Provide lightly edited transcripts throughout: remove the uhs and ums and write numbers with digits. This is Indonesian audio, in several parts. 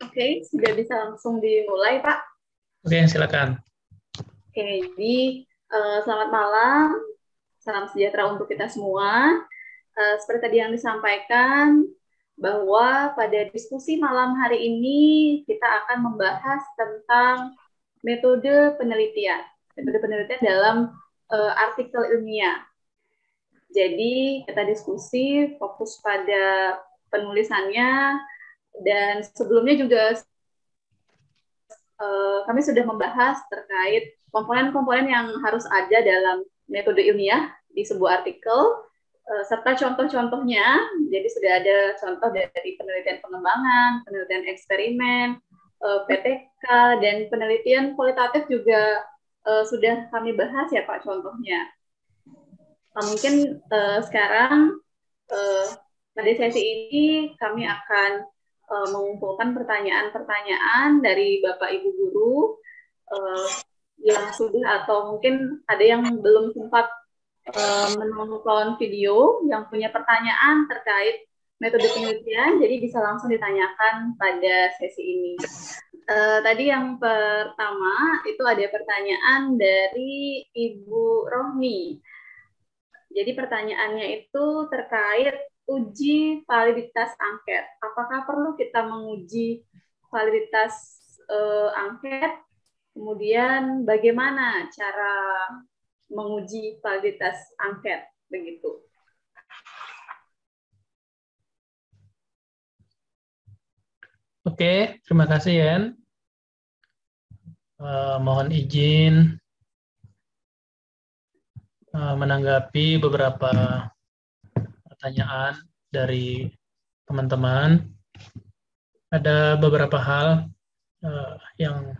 Oke, sudah bisa langsung dimulai, Pak. Oke, silakan. Oke, jadi selamat malam, salam sejahtera untuk kita semua. Seperti tadi yang disampaikan, bahwa pada diskusi malam hari ini kita akan membahas tentang metode penelitian dalam artikel ilmiah. Jadi kita diskusi fokus pada penulisannya, dan sebelumnya juga kami sudah membahas terkait komponen-komponen yang harus ada dalam metode ilmiah di sebuah artikel, serta contoh-contohnya. Jadi sudah ada contoh dari penelitian pengembangan, penelitian eksperimen, PTK, dan penelitian kualitatif juga sudah kami bahas ya Pak contohnya. Mungkin sekarang pada sesi ini kami akan mengumpulkan pertanyaan-pertanyaan dari Bapak Ibu Guru yang sudah atau mungkin ada yang belum sempat menonton video yang punya pertanyaan terkait metode penelitian, jadi bisa langsung ditanyakan pada sesi ini. Tadi yang pertama itu ada pertanyaan dari Ibu Rohmi. Jadi pertanyaannya itu terkait uji validitas angket. Apakah perlu kita menguji validitas angket? Kemudian bagaimana cara menguji validitas angket? Begitu. Oke, terima kasih Yen. Mohon izin menanggapi beberapa pertanyaan dari teman-teman. Ada beberapa hal yang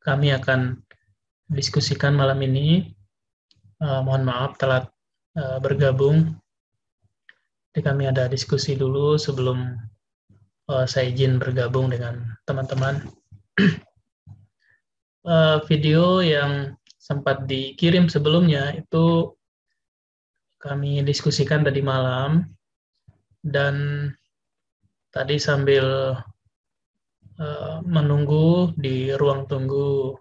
kami akan diskusikan malam ini. Mohon maaf telat bergabung. Jadi kami ada diskusi dulu sebelum saya izin bergabung dengan teman-teman. Video yang sempat dikirim sebelumnya itu kami diskusikan tadi malam, dan tadi sambil menunggu di ruang tunggu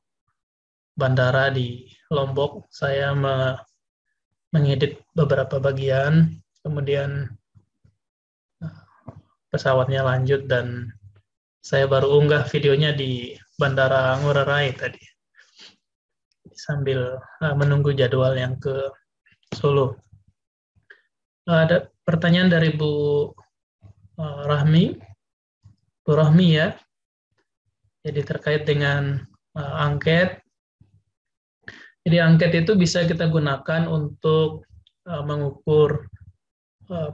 bandara di Lombok, saya mengedit beberapa bagian, kemudian pesawatnya lanjut dan saya baru unggah videonya di Bandara Ngurah Rai tadi, sambil menunggu jadwal yang ke Solo. Ada pertanyaan dari Bu Rahmi ya. Jadi terkait dengan angket. Jadi angket itu bisa kita gunakan untuk mengukur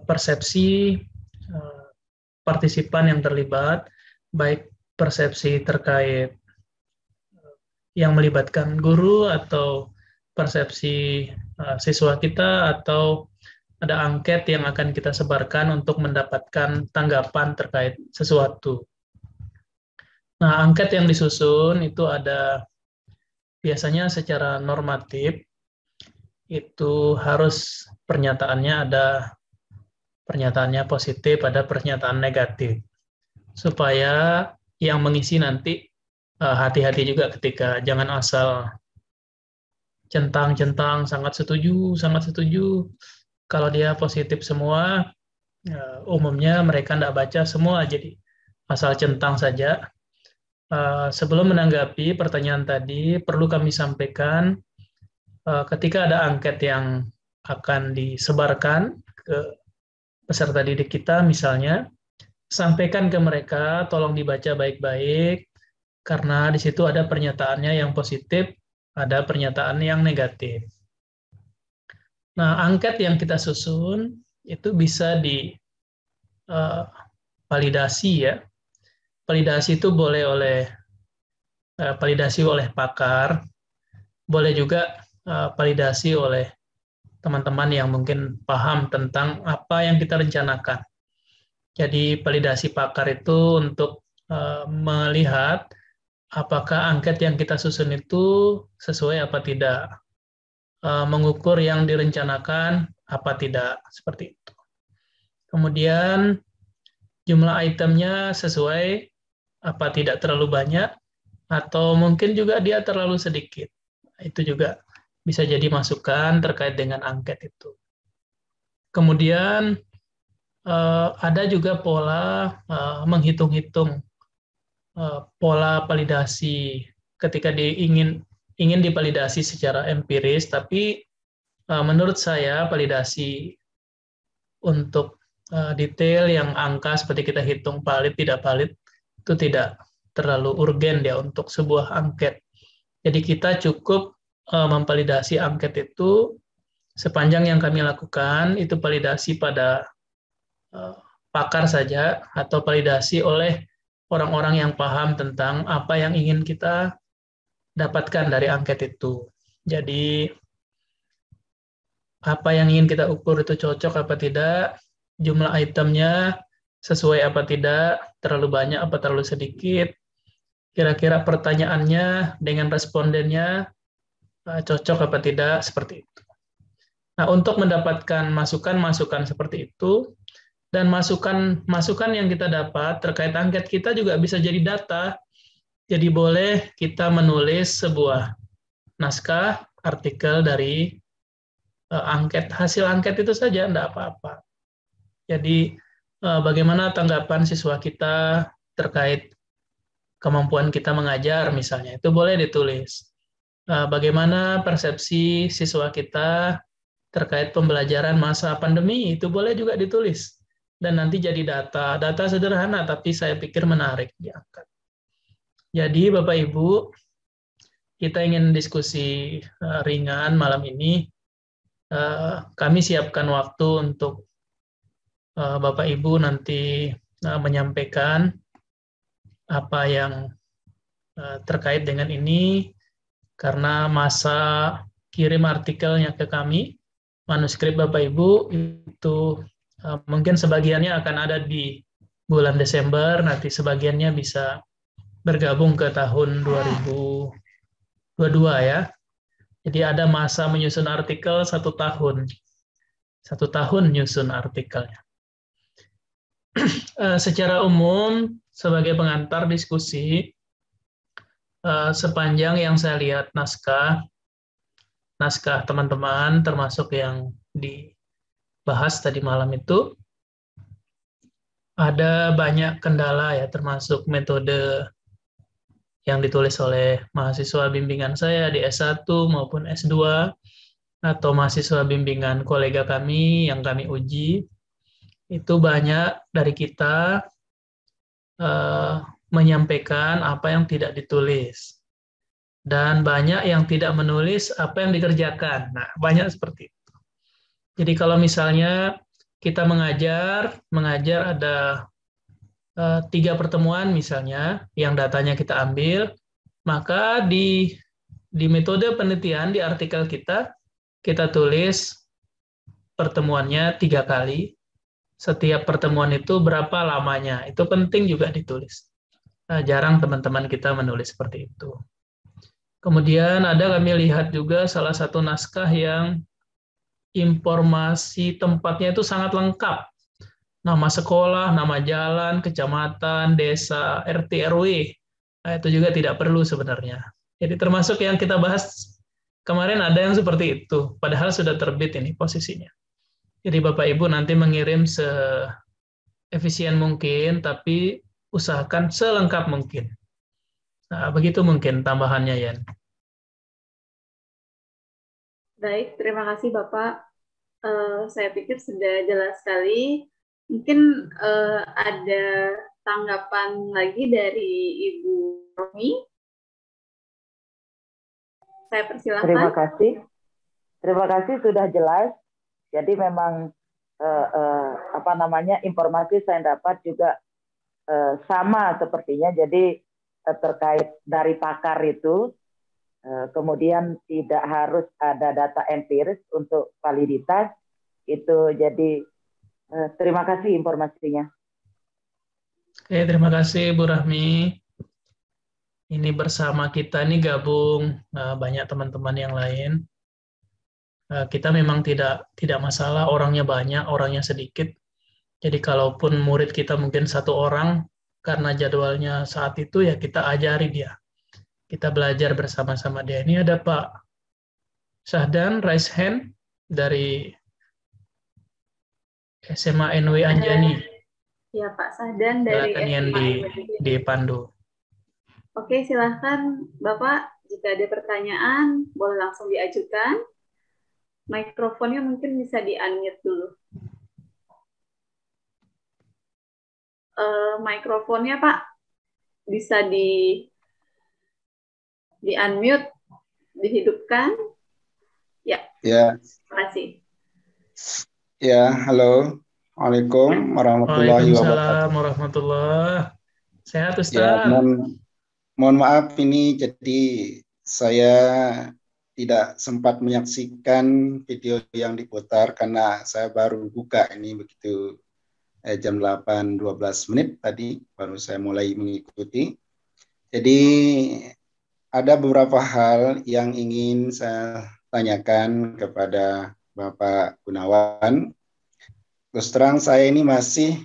persepsi partisipan yang terlibat, baik persepsi terkait yang melibatkan guru atau persepsi siswa kita, atau ada angket yang akan kita sebarkan untuk mendapatkan tanggapan terkait sesuatu. Nah, angket yang disusun itu ada biasanya secara normatif, itu harus pernyataannya positif, ada pernyataan negatif, supaya yang mengisi nanti hati-hati juga ketika jangan asal centang-centang sangat setuju. Kalau dia positif semua, umumnya mereka tidak baca semua, jadi asal centang saja. Sebelum menanggapi pertanyaan tadi, perlu kami sampaikan ketika ada angket yang akan disebarkan ke peserta didik kita misalnya, sampaikan ke mereka, tolong dibaca baik-baik, karena di situ ada pernyataannya yang positif, ada pernyataan yang negatif. Nah, angket yang kita susun itu bisa divalidasi ya. Validasi itu boleh validasi oleh pakar, boleh juga validasi oleh teman-teman yang mungkin paham tentang apa yang kita rencanakan. Jadi validasi pakar itu untuk melihat apakah angket yang kita susun itu sesuai apa tidak, mengukur yang direncanakan apa tidak, seperti itu. Kemudian jumlah itemnya sesuai apa tidak terlalu banyak, atau mungkin juga dia terlalu sedikit. Itu juga bisa jadi masukan terkait dengan angket itu. Kemudian ada juga pola menghitung-hitung pola validasi ketika ingin divalidasi secara empiris, tapi menurut saya validasi untuk detail yang angka seperti kita hitung valid tidak valid itu tidak terlalu urgen ya untuk sebuah angket. Jadi kita cukup memvalidasi angket itu sepanjang yang kami lakukan itu validasi pada pakar saja atau validasi oleh orang-orang yang paham tentang apa yang ingin kita dapatkan dari angket itu. Jadi apa yang ingin kita ukur itu cocok apa tidak, jumlah itemnya sesuai apa tidak, terlalu banyak apa terlalu sedikit, kira-kira pertanyaannya dengan respondennya cocok apa tidak, seperti itu. Nah, untuk mendapatkan masukan-masukan seperti itu, dan masukan yang kita dapat terkait angket kita juga bisa jadi data. Jadi boleh kita menulis sebuah naskah, artikel dari angket, hasil angket itu saja, tidak apa-apa. Jadi bagaimana tanggapan siswa kita terkait kemampuan kita mengajar misalnya, itu boleh ditulis. Bagaimana persepsi siswa kita terkait pembelajaran masa pandemi, itu boleh juga ditulis. Dan nanti jadi data sederhana, tapi saya pikir menarik diangkat. Jadi Bapak Ibu, kita ingin diskusi ringan malam ini. Kami siapkan waktu untuk Bapak Ibu nanti menyampaikan apa yang terkait dengan ini, karena masa kirim artikelnya ke kami, manuskrip Bapak Ibu itu mungkin sebagiannya akan ada di bulan Desember, nanti sebagiannya bisa bergabung ke tahun 2022 ya. Jadi ada masa menyusun artikel 1 tahun. 1 tahun nyusun artikelnya. Secara umum, sebagai pengantar diskusi, sepanjang yang saya lihat naskah teman-teman, termasuk yang dibahas tadi malam itu, ada banyak kendala ya, termasuk metode yang ditulis oleh mahasiswa bimbingan saya di S1 maupun S2, atau mahasiswa bimbingan kolega kami yang kami uji. Itu banyak dari kita menyampaikan apa yang tidak ditulis. Dan banyak yang tidak menulis apa yang dikerjakan. Nah, banyak seperti itu. Jadi kalau misalnya kita mengajar ada 3 pertemuan misalnya, yang datanya kita ambil, maka di metode penelitian, di artikel kita tulis pertemuannya 3 kali, setiap pertemuan itu berapa lamanya, itu penting juga ditulis. Jarang teman-teman kita menulis seperti itu. Kemudian kami lihat juga salah satu naskah yang informasi tempatnya itu sangat lengkap. Nama sekolah, nama jalan, kecamatan, desa, RT, RW. Nah, itu juga tidak perlu sebenarnya. Jadi termasuk yang kita bahas kemarin ada yang seperti itu, padahal sudah terbit ini posisinya. Jadi Bapak Ibu nanti mengirim seefisien mungkin, tapi usahakan selengkap mungkin. Nah, begitu mungkin tambahannya, Yan. Baik, terima kasih Bapak. Saya pikir sudah jelas sekali. Mungkin ada tanggapan lagi dari Ibu Romi. Saya persilahkan. Terima kasih sudah jelas. Jadi memang informasi saya dapat juga sama sepertinya. Jadi terkait dari pakar itu, kemudian tidak harus ada data empiris untuk validitas itu. Jadi terima kasih informasinya. Oke, terima kasih Bu Rahmi. Ini bersama kita nih gabung banyak teman-teman yang lain. Kita memang tidak masalah orangnya banyak, orangnya sedikit. Jadi kalaupun murid kita mungkin 1 orang, karena jadwalnya saat itu ya kita ajari dia. Kita belajar bersama-sama dia. Ini ada Pak Syahdan, raise hand dari SMA NW Anjani. Ya, Pak Sahdan dari Silakan yang SMA. dipandu. Oke, silahkan Bapak. Jika ada pertanyaan, boleh langsung diajukan. Mikrofonnya mungkin bisa di-unmute dulu. Mikrofonnya Pak bisa di-unmute, dihidupkan. Ya. Ya. Terima kasih. Ya, halo. Assalamualaikum warahmatullahi wabarakatuh. Waalaikumsalam warahmatullahi. Sehat Ustaz? Ya, mohon maaf ini jadi saya tidak sempat menyaksikan video yang diputar karena saya baru buka ini begitu jam 8.12 tadi baru saya mulai mengikuti. Jadi ada beberapa hal yang ingin saya tanyakan kepada Bapak Gunawan. Terus terang saya ini masih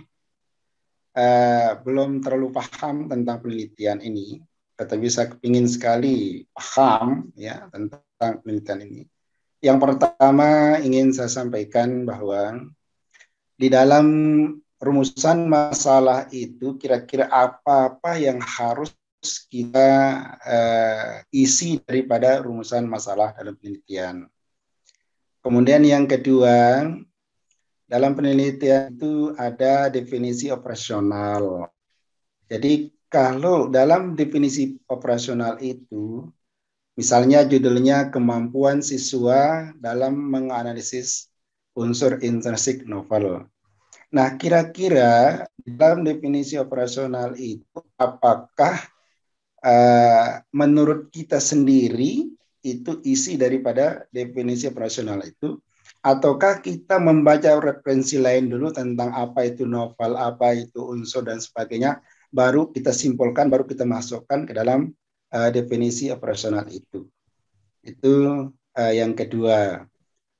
belum terlalu paham tentang penelitian ini, tetapi saya ingin sekali paham ya tentang penelitian ini. Yang pertama ingin saya sampaikan bahwa di dalam rumusan masalah itu kira-kira apa-apa yang harus kita isi daripada rumusan masalah dalam penelitian. Kemudian yang kedua, dalam penelitian itu ada definisi operasional. Jadi kalau dalam definisi operasional itu, misalnya judulnya kemampuan siswa dalam menganalisis unsur intrinsik novel. Nah, kira-kira dalam definisi operasional itu, apakah menurut kita sendiri itu isi daripada definisi operasional itu, ataukah kita membaca referensi lain dulu tentang apa itu novel, apa itu unsur dan sebagainya, baru kita simpulkan, baru kita masukkan ke dalam definisi operasional itu. Itu yang kedua.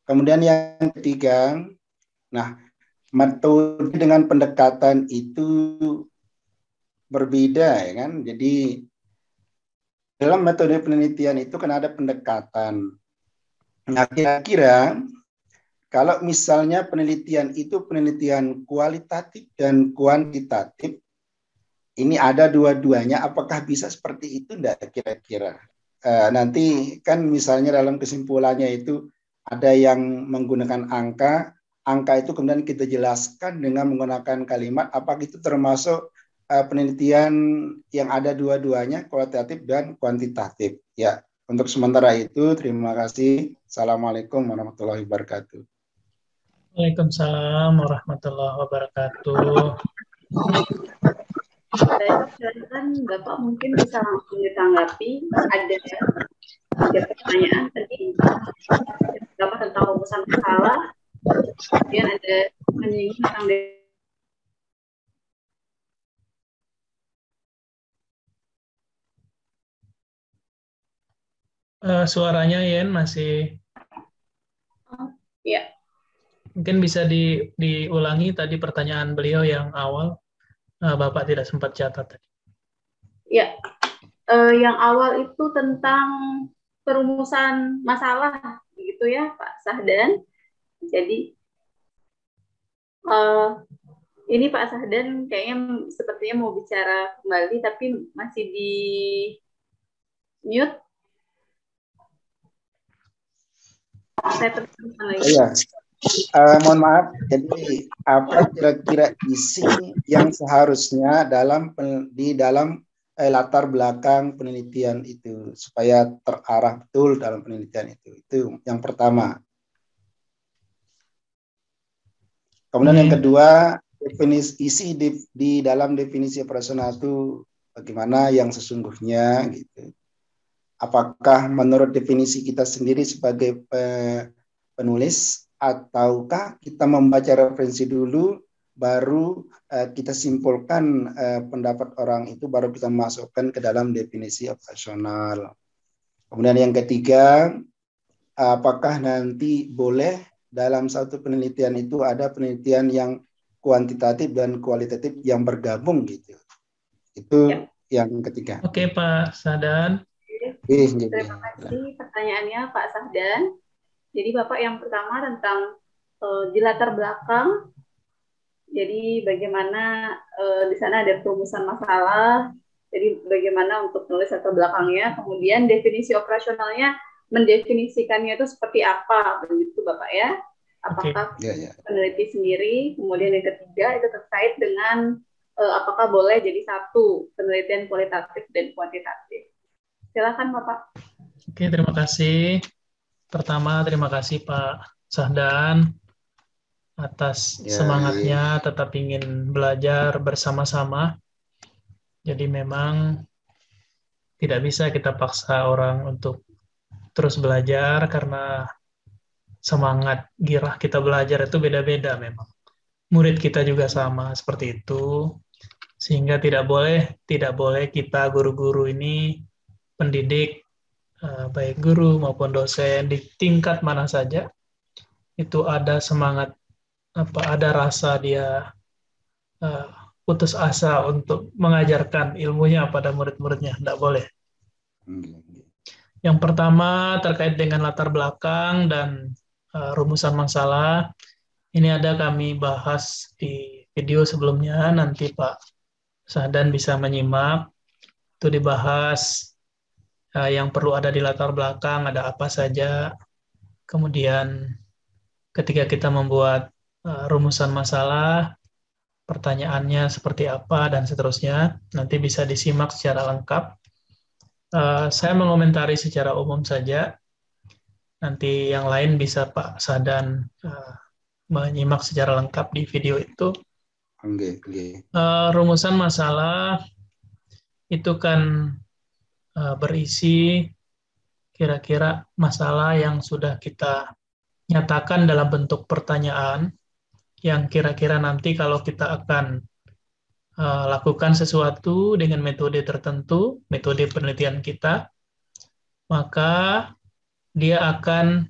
Kemudian yang ketiga, nah metode dengan pendekatan itu berbeda, ya kan? Jadi dalam metode penelitian itu kan ada pendekatan. Nah, kira-kira kalau misalnya penelitian itu penelitian kualitatif dan kuantitatif, ini ada dua-duanya, apakah bisa seperti itu enggak kira-kira? Nanti kan misalnya dalam kesimpulannya itu ada yang menggunakan angka itu kemudian kita jelaskan dengan menggunakan kalimat, apakah itu termasuk penelitian yang ada dua-duanya, kualitatif dan kuantitatif. Ya, untuk sementara itu terima kasih. Assalamualaikum warahmatullahi wabarakatuh. Waalaikumsalam warahmatullahi wabarakatuh. Baik, silakan Bapak mungkin bisa langsung ditanggapi. Ada 3 pertanyaan tadi. Bapak tentang rumusan masalah. Kemudian ada menyinggung tentang Suaranya Yen masih ya. mungkin bisa diulangi tadi pertanyaan beliau yang awal. Bapak tidak sempat catat tadi. Ya, yang awal itu tentang perumusan masalah, gitu ya Pak Sahdan. Jadi ini Pak Sahdan kayaknya sepertinya mau bicara kembali, tapi masih di mute. Saya teruskan lagi. Iya. Mohon maaf, jadi apa kira-kira isi yang seharusnya di dalam latar belakang penelitian itu supaya terarah betul dalam penelitian itu yang pertama. Kemudian yang kedua, isi di dalam definisi operasional itu bagaimana yang sesungguhnya gitu. Apakah menurut definisi kita sendiri sebagai penulis, ataukah kita membaca referensi dulu baru kita simpulkan pendapat orang itu, baru kita masukkan ke dalam definisi operasional. Kemudian yang ketiga, apakah nanti boleh dalam satu penelitian itu ada penelitian yang kuantitatif dan kualitatif yang bergabung gitu. Itu Ya. yang ketiga. Oke, Pak Sahdan. Terima kasih pertanyaannya Pak Sahdan. Jadi Bapak yang pertama tentang di latar belakang. Jadi bagaimana di sana ada perumusan masalah. Jadi bagaimana untuk nulis latar belakangnya. Kemudian definisi operasionalnya, mendefinisikannya itu seperti apa, begitu Bapak ya? Apakah peneliti sendiri? Kemudian yang ketiga itu terkait dengan apakah boleh jadi satu penelitian kualitatif dan kuantitatif. Silakan Bapak. Oke, terima kasih. Pertama, terima kasih Pak Sahdan atas semangatnya tetap ingin belajar bersama-sama. Jadi memang tidak bisa kita paksa orang untuk terus belajar karena semangat girah kita belajar itu beda-beda memang. Murid kita juga sama seperti itu. Sehingga tidak boleh kita guru-guru ini pendidik baik guru maupun dosen di tingkat mana saja itu ada semangat ada rasa dia putus asa untuk mengajarkan ilmunya pada murid-muridnya, tidak boleh. Yang pertama terkait dengan latar belakang dan rumusan masalah, ini ada kami bahas di video sebelumnya, nanti Pak Sahdan bisa menyimak, itu dibahas yang perlu ada di latar belakang, ada apa saja, kemudian ketika kita membuat rumusan masalah, pertanyaannya seperti apa, dan seterusnya. Nanti bisa disimak secara lengkap. Saya mengomentari secara umum saja. Nanti yang lain bisa Pak Sahdan menyimak secara lengkap di video itu. Rumusan masalah itu kan berisi kira-kira masalah yang sudah kita nyatakan dalam bentuk pertanyaan, yang kira-kira nanti kalau kita akan lakukan sesuatu dengan metode tertentu, metode penelitian kita, maka dia akan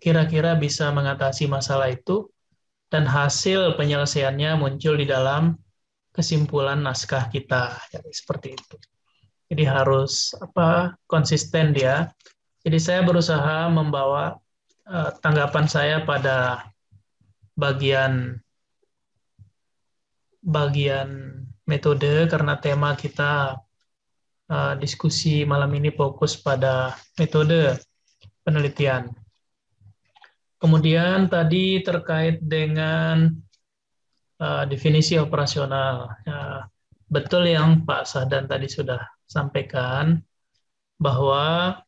kira-kira bisa mengatasi masalah itu, dan hasil penyelesaiannya muncul di dalam kesimpulan naskah kita. Jadi seperti itu. Jadi harus konsisten dia. Jadi saya berusaha membawa tanggapan saya pada bagian metode, karena tema kita diskusi malam ini fokus pada metode penelitian. Kemudian tadi terkait dengan definisi operasional. Betul yang Pak Sahdan tadi sudah sampaikan, bahwa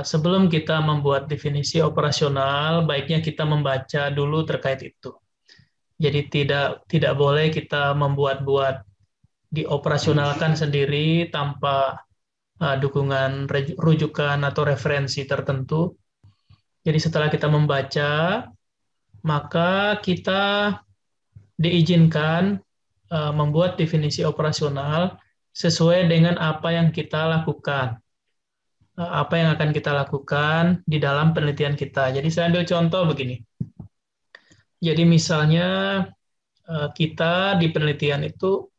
sebelum kita membuat definisi operasional, baiknya kita membaca dulu terkait itu. Jadi tidak boleh kita membuat-buat, dioperasionalkan sendiri tanpa dukungan rujukan atau referensi tertentu. Jadi setelah kita membaca, maka kita diizinkan membuat definisi operasional sesuai dengan apa yang kita lakukan. Apa yang akan kita lakukan di dalam penelitian kita. Jadi saya ambil contoh begini. Jadi misalnya kita di penelitian itu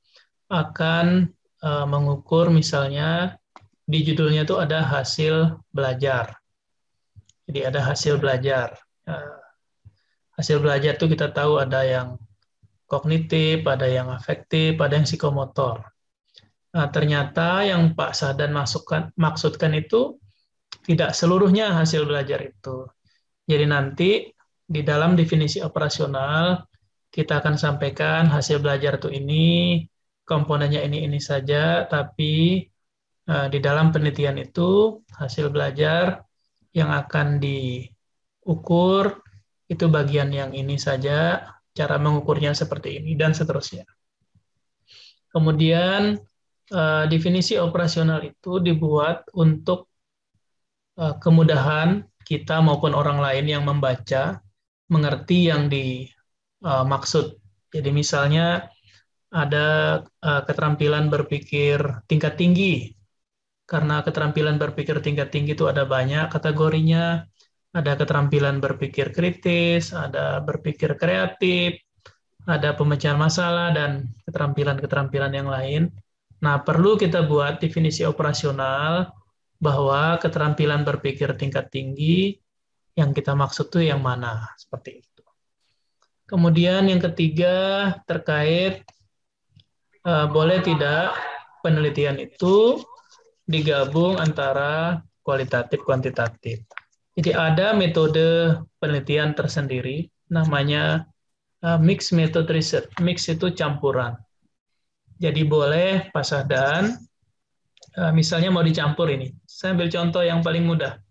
akan mengukur, misalnya di judulnya itu ada hasil belajar. Jadi ada hasil belajar. Hasil belajar itu kita tahu ada yang kognitif, ada yang afektif, ada yang psikomotor. Nah, ternyata yang Pak Sahdan maksudkan itu tidak seluruhnya hasil belajar itu. Jadi nanti di dalam definisi operasional kita akan sampaikan hasil belajar itu ini, komponennya ini saja, tapi di dalam penelitian itu hasil belajar yang akan diukur itu bagian yang ini saja, cara mengukurnya seperti ini, dan seterusnya. Kemudian definisi operasional itu dibuat untuk kemudahan kita maupun orang lain yang membaca mengerti yang dimaksud. Jadi misalnya ada keterampilan berpikir tingkat tinggi. Karena keterampilan berpikir tingkat tinggi itu ada banyak kategorinya. Ada keterampilan berpikir kritis, ada berpikir kreatif, ada pemecahan masalah, dan keterampilan-keterampilan yang lain. Nah, perlu kita buat definisi operasional bahwa keterampilan berpikir tingkat tinggi yang kita maksud tuh yang mana, seperti itu. Kemudian yang ketiga terkait boleh tidak penelitian itu digabung antara kualitatif kuantitatif. Jadi ada metode penelitian tersendiri namanya mixed method research. Mix itu campuran. Jadi boleh Pasahdan misalnya mau dicampur ini. Saya ambil contoh yang paling mudah.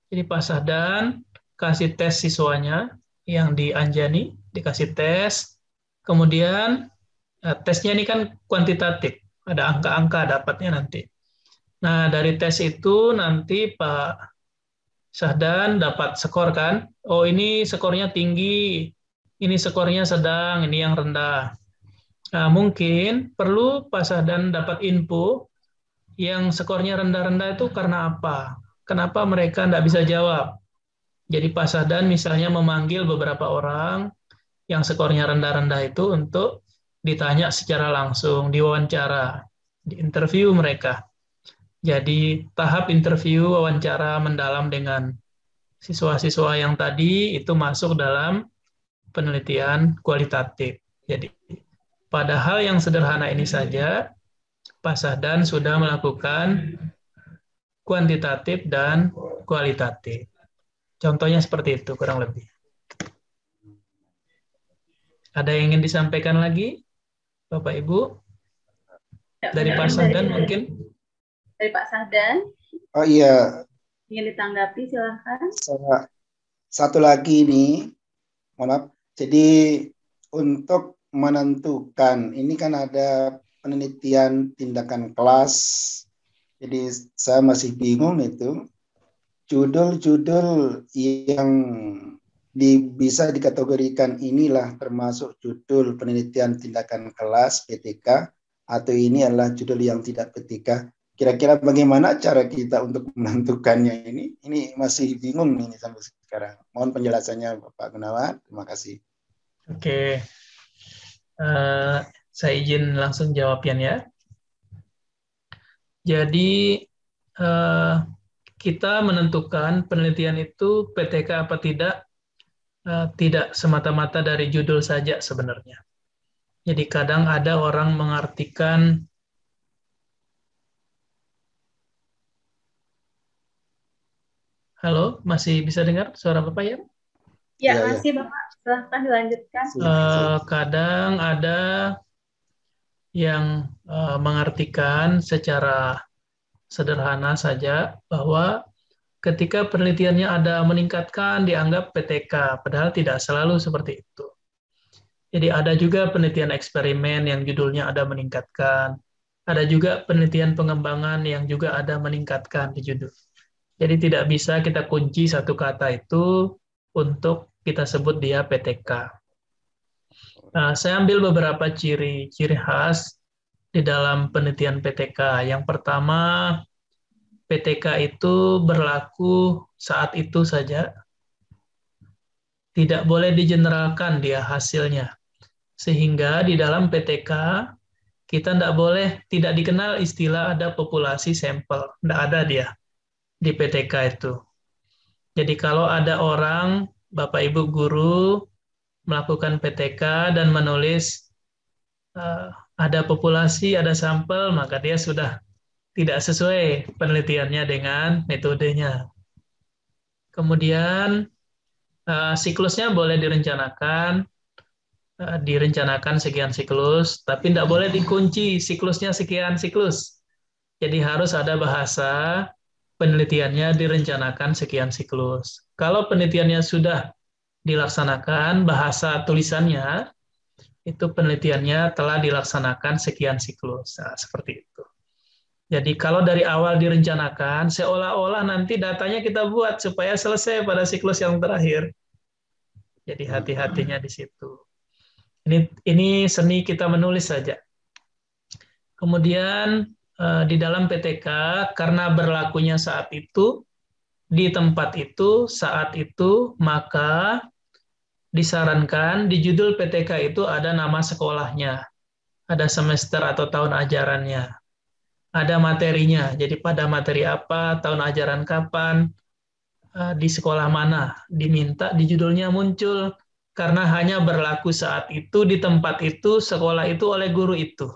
Jadi Pasahdan kasih tes siswanya yang di Anjani, dikasih tes, kemudian tesnya ini kan kuantitatif, ada angka-angka dapatnya nanti. Nah, dari tes itu nanti Pak Sahdan dapat skor kan, oh ini skornya tinggi, ini skornya sedang, ini yang rendah. Nah, mungkin perlu Pak Sahdan dapat info yang skornya rendah-rendah itu karena apa? Kenapa mereka tidak bisa jawab? Jadi Pak Sahdan misalnya memanggil beberapa orang yang skornya rendah-rendah itu untuk ditanya secara langsung, diwawancara, diinterview mereka. Jadi tahap interview, wawancara mendalam dengan siswa-siswa yang tadi itu masuk dalam penelitian kualitatif. Jadi pada hal yang sederhana ini saja, Pak Sahdan sudah melakukan kuantitatif dan kualitatif. Contohnya seperti itu kurang lebih. Ada yang ingin disampaikan lagi, Bapak Ibu? Dari Pak Sahdan mungkin? Dari Pak Sahdan. Oh iya. Ingin ditanggapi, silahkan. Satu lagi nih, maaf. Jadi untuk menentukan, ini kan ada penelitian tindakan kelas. Jadi saya masih bingung itu. Judul-judul yang bisa dikategorikan inilah termasuk judul penelitian tindakan kelas PTK, atau ini adalah judul yang tidak PTK. Kira-kira bagaimana cara kita untuk menentukannya ini? Ini masih bingung ini sampai sekarang. Mohon penjelasannya Bapak Gunawan. Terima kasih. Oke. Saya izin langsung jawabnya ya. Jadi kita menentukan penelitian itu PTK apa tidak semata-mata dari judul saja sebenarnya. Jadi kadang ada orang mengartikan halo, masih bisa dengar suara Bapak ya? Ya, masih Bapak. Silahkan dilanjutkan. Kadang ada yang mengartikan secara sederhana saja bahwa ketika penelitiannya ada meningkatkan dianggap PTK, padahal tidak selalu seperti itu. Jadi ada juga penelitian eksperimen yang judulnya ada meningkatkan, ada juga penelitian pengembangan yang juga ada meningkatkan di judul. Jadi tidak bisa kita kunci satu kata itu untuk kita sebut dia PTK. Saya ambil beberapa ciri khas di dalam penelitian PTK. Yang pertama, PTK itu berlaku saat itu saja. Tidak boleh digeneralkan dia hasilnya. Sehingga di dalam PTK, kita tidak dikenal istilah ada populasi sampel. Tidak ada dia di PTK itu. Jadi kalau ada orang, Bapak Ibu guru, melakukan PTK dan menulis ada populasi, ada sampel, maka dia sudah tidak sesuai penelitiannya dengan metodenya. Kemudian siklusnya boleh direncanakan sekian siklus, tapi tidak boleh dikunci siklusnya sekian siklus. Jadi harus ada bahasa penelitiannya direncanakan sekian siklus. Kalau penelitiannya sudah dilaksanakan, bahasa tulisannya itu penelitiannya telah dilaksanakan sekian siklus. Nah, seperti itu. Jadi kalau dari awal direncanakan, seolah-olah nanti datanya kita buat supaya selesai pada siklus yang terakhir. Jadi hati-hatinya di situ. Ini seni kita menulis saja. Kemudian di dalam PTK, karena berlakunya saat itu, di tempat itu, saat itu, maka disarankan di judul PTK itu ada nama sekolahnya, ada semester atau tahun ajarannya, ada materinya. Jadi pada materi apa, tahun ajaran kapan, di sekolah mana, diminta di judulnya muncul, karena hanya berlaku saat itu, di tempat itu, sekolah itu, oleh guru itu.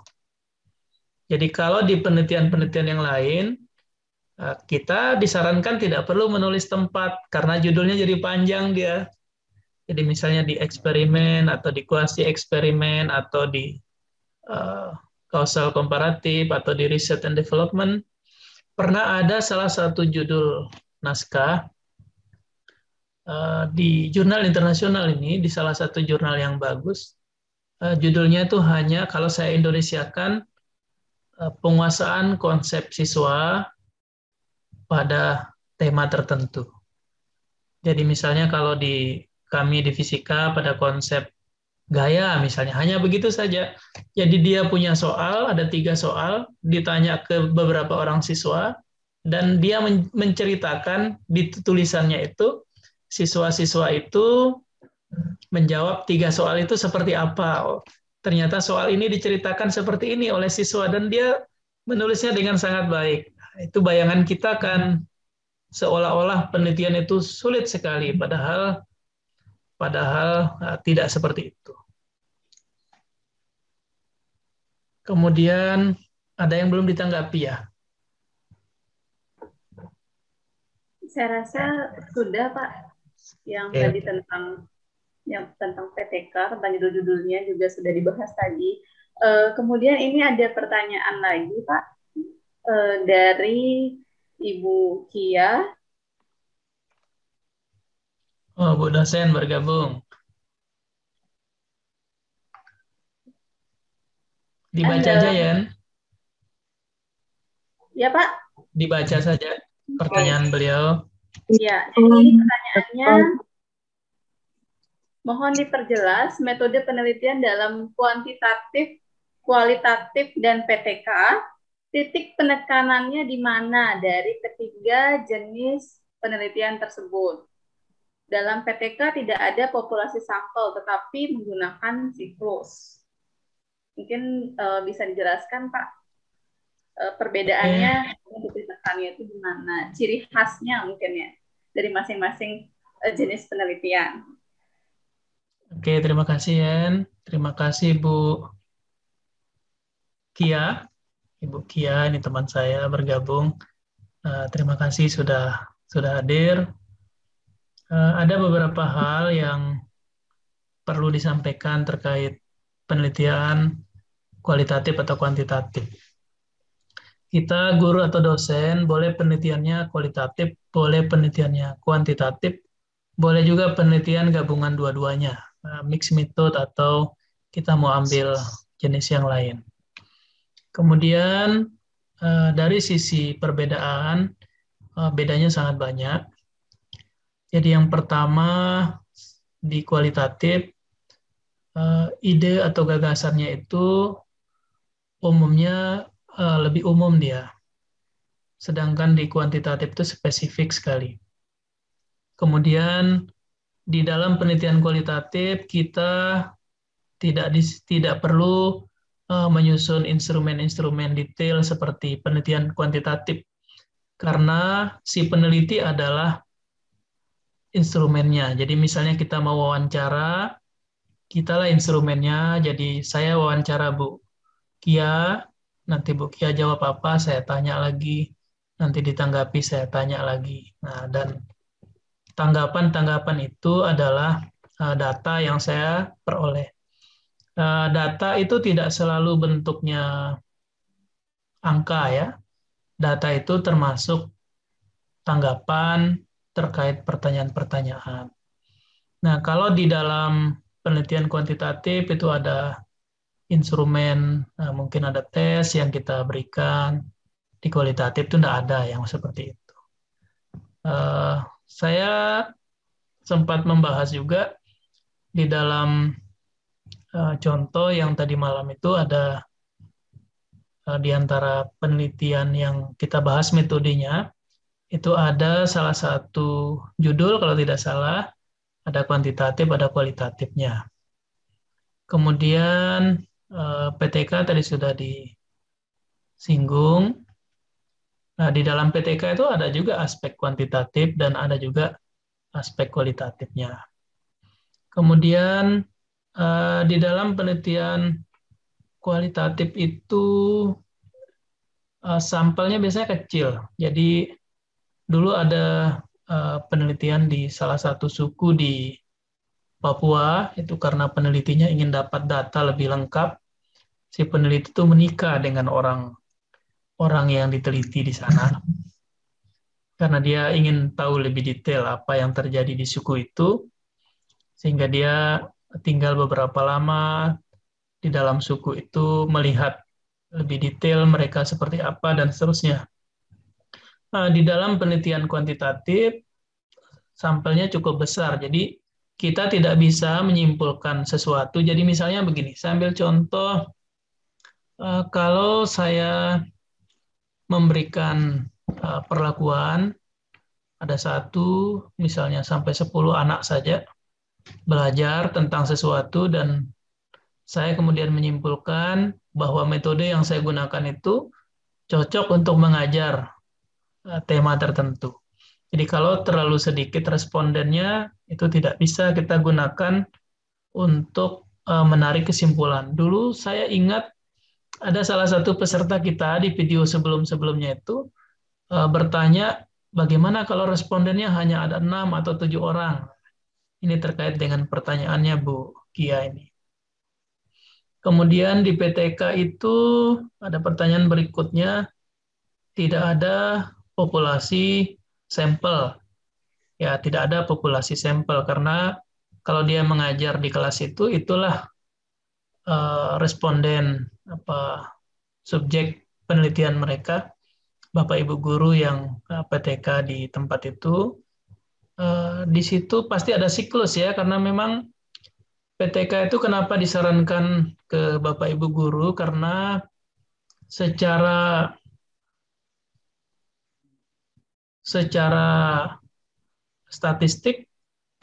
Jadi kalau di penelitian-penelitian yang lain, kita disarankan tidak perlu menulis tempat, karena judulnya jadi panjang dia. Jadi misalnya di eksperimen, atau di kuasi eksperimen, atau di causal komparatif, atau di research and development, pernah ada salah satu judul naskah di jurnal internasional ini, di salah satu jurnal yang bagus, judulnya itu hanya, kalau saya Indonesiakan, penguasaan konsep siswa pada tema tertentu. Jadi misalnya kalau kami di fisika pada konsep gaya misalnya, hanya begitu saja. Jadi dia punya soal, ada 3 soal, ditanya ke beberapa orang siswa, dan dia menceritakan di tulisannya itu, siswa-siswa itu menjawab 3 soal itu seperti apa. Oh, ternyata soal ini diceritakan seperti ini oleh siswa, dan dia menulisnya dengan sangat baik. Itu bayangan kita kan seolah-olah penelitian itu sulit sekali, padahal tidak seperti itu. Kemudian ada yang belum ditanggapi ya? Saya rasa sudah, Pak. Yang tadi tentang PTK, tentang judul-judulnya juga sudah dibahas tadi. Kemudian ini ada pertanyaan lagi, Pak, dari Ibu Kia. Oh, Bu dosen bergabung. Dibaca aja ya. Ya, Pak. Dibaca saja pertanyaan beliau. Ya, jadi pertanyaannya, mohon diperjelas metode penelitian dalam kuantitatif, kualitatif, dan PTK. Titik penekanannya di mana dari ketiga jenis penelitian tersebut. Dalam PTK tidak ada populasi sampel, tetapi menggunakan siklus. Mungkin bisa dijelaskan, Pak, perbedaannya, titik tekannya itu di mana, ciri khasnya mungkin ya, dari masing-masing jenis penelitian. Oke, terima kasih, Yen. Terima kasih, Bu Kia. Ibu Kia, ini teman saya bergabung. Terima kasih sudah hadir. Ada beberapa hal yang perlu disampaikan terkait penelitian kualitatif atau kuantitatif. Kita guru atau dosen boleh penelitiannya kualitatif, boleh penelitiannya kuantitatif, boleh juga penelitian gabungan dua-duanya, mixed method, atau kita mau ambil jenis yang lain. Kemudian dari sisi perbedaan, bedanya sangat banyak. Jadi yang pertama, di kualitatif, ide atau gagasannya itu umumnya lebih umum dia. Sedangkan di kuantitatif itu spesifik sekali. Kemudian di dalam penelitian kualitatif kita tidak perlu menyusun instrumen-instrumen detail seperti penelitian kuantitatif, karena si peneliti adalah instrumennya. Jadi misalnya kita mau wawancara, kitalah instrumennya. Jadi saya wawancara Bu Kia, nanti Bu Kia jawab apa, saya tanya lagi, nanti ditanggapi, saya tanya lagi. Nah, dan tanggapan-tanggapan itu adalah data yang saya peroleh. Data itu tidak selalu bentuknya angka ya. Data itu termasuk tanggapan terkait pertanyaan-pertanyaan. Nah, kalau di dalam penelitian kuantitatif itu ada instrumen, mungkin ada tes yang kita berikan. Di kualitatif itu tidak ada yang seperti itu. Saya sempat membahas juga di dalam contoh yang tadi malam itu ada di antara penelitian yang kita bahas metodenya, itu ada salah satu judul kalau tidak salah, Ada kuantitatif, ada kualitatifnya. Kemudian PTK tadi sudah disinggung. Nah, di dalam PTK itu ada juga aspek kuantitatif dan ada juga aspek kualitatifnya. Kemudian di dalam penelitian kualitatif itu sampelnya biasanya kecil. Jadi dulu ada penelitian di salah satu suku di Papua, itu karena penelitinya ingin dapat data lebih lengkap, si peneliti itu menikah dengan orang yang diteliti di sana, karena dia ingin tahu lebih detail apa yang terjadi di suku itu, sehingga dia tinggal beberapa lama di dalam suku itu, melihat lebih detail mereka seperti apa, dan seterusnya. Nah, di dalam penelitian kuantitatif, sampelnya cukup besar, jadi kita tidak bisa menyimpulkan sesuatu. Jadi misalnya begini, saya ambil contoh, kalau saya memberikan perlakuan, ada satu, misalnya sampai 10 anak saja, belajar tentang sesuatu, dan saya kemudian menyimpulkan bahwa metode yang saya gunakan itu cocok untuk mengajar tema tertentu. Jadi kalau terlalu sedikit respondennya, itu tidak bisa kita gunakan untuk menarik kesimpulan. Dulu saya ingat ada salah satu peserta kita di video sebelum-sebelumnya itu bertanya, bagaimana kalau respondennya hanya ada 6 atau 7 orang? Ini terkait dengan pertanyaannya Bu Kia ini. Kemudian di PTK itu ada pertanyaan berikutnya, tidak ada populasi sampel. Ya, tidak ada populasi sampel karena kalau dia mengajar di kelas itu, itulah responden subjek penelitian mereka, Bapak Ibu guru yang PTK di tempat itu. Di situ pasti ada siklus ya, karena memang PTK itu kenapa disarankan ke Bapak Ibu guru, karena secara statistik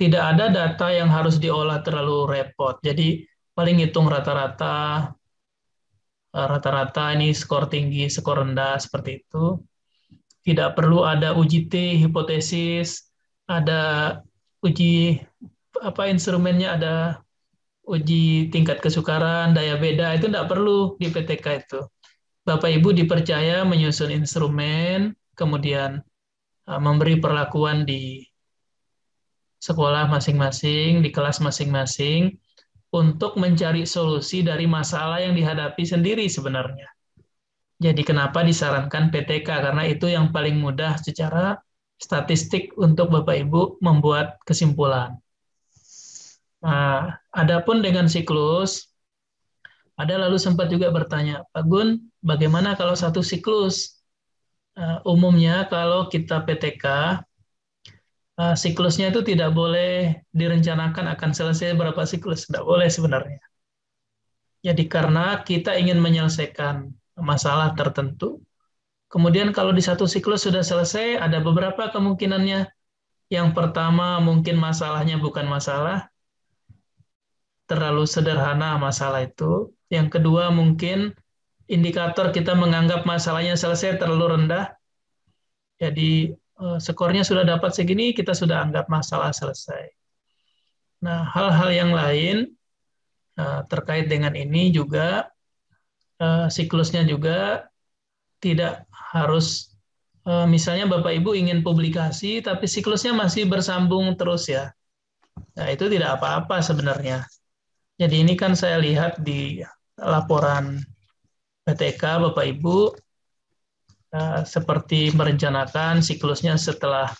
tidak ada data yang harus diolah terlalu repot. Jadi paling hitung rata-rata ini skor tinggi, skor rendah, seperti itu. Tidak perlu ada uji T, hipotesis, ada uji instrumennya, ada uji tingkat kesukaran, daya beda, itu tidak perlu di PTK itu. Bapak Ibu dipercaya menyusun instrumen, kemudian memberi perlakuan di sekolah masing-masing, di kelas masing-masing, untuk mencari solusi dari masalah yang dihadapi sendiri sebenarnya. Jadi kenapa disarankan PTK? Karena itu yang paling mudah secara statistik untuk Bapak Ibu membuat kesimpulan. Nah, adapun dengan siklus, ada lalu sempat juga bertanya, Pak Gun, bagaimana kalau satu siklus? Umumnya kalau kita PTK, siklusnya itu tidak boleh direncanakan akan selesai berapa siklus, tidak boleh sebenarnya. Jadi karena kita ingin menyelesaikan masalah tertentu, kemudian kalau di satu siklus sudah selesai, ada beberapa kemungkinannya. Yang pertama, mungkin masalahnya bukan masalah, terlalu sederhana masalah itu. Yang kedua, mungkin indikator kita menganggap masalahnya selesai terlalu rendah. Jadi skornya sudah dapat segini, kita sudah anggap masalah selesai. Nah, hal-hal yang lain terkait dengan ini juga, siklusnya juga tidak harus, misalnya Bapak Ibu ingin publikasi, tapi siklusnya masih bersambung terus ya. Nah, itu tidak apa-apa sebenarnya. Jadi ini kan saya lihat di laporan PTK Bapak Ibu, seperti merencanakan siklusnya setelah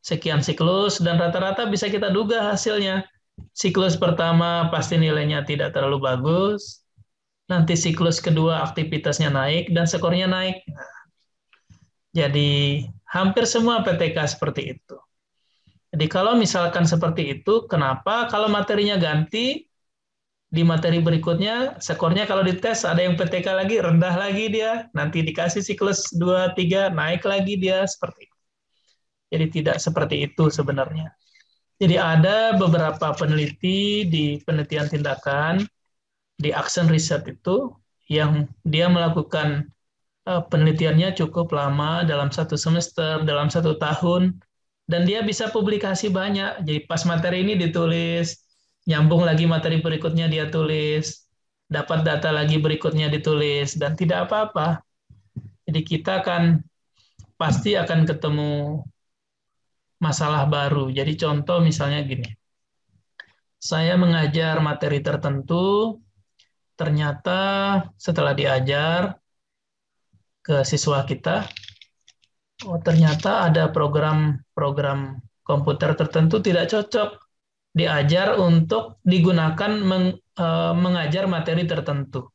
sekian siklus, dan rata-rata bisa kita duga hasilnya. Siklus pertama pasti nilainya tidak terlalu bagus, nanti siklus kedua aktivitasnya naik, dan skornya naik. Jadi hampir semua PTK seperti itu. Jadi kalau misalkan seperti itu, kenapa kalau materinya ganti, di materi berikutnya skornya kalau dites ada yang PTK lagi, rendah lagi dia, nanti dikasih siklus 2-3, naik lagi dia, seperti itu. Jadi tidak seperti itu sebenarnya. Jadi ada beberapa peneliti di penelitian tindakan di Action Research itu yang dia melakukan penelitiannya cukup lama dalam 1 semester, dalam 1 tahun, dan dia bisa publikasi banyak. Jadi pas materi ini ditulis, nyambung lagi materi berikutnya dia tulis, dapat data lagi berikutnya ditulis, dan tidak apa-apa. Jadi kita pasti akan ketemu masalah baru. Jadi contoh misalnya gini, saya mengajar materi tertentu, ternyata setelah diajar ke siswa kita, oh ternyata ada program komputer tertentu tidak cocok diajar untuk digunakan mengajar materi tertentu.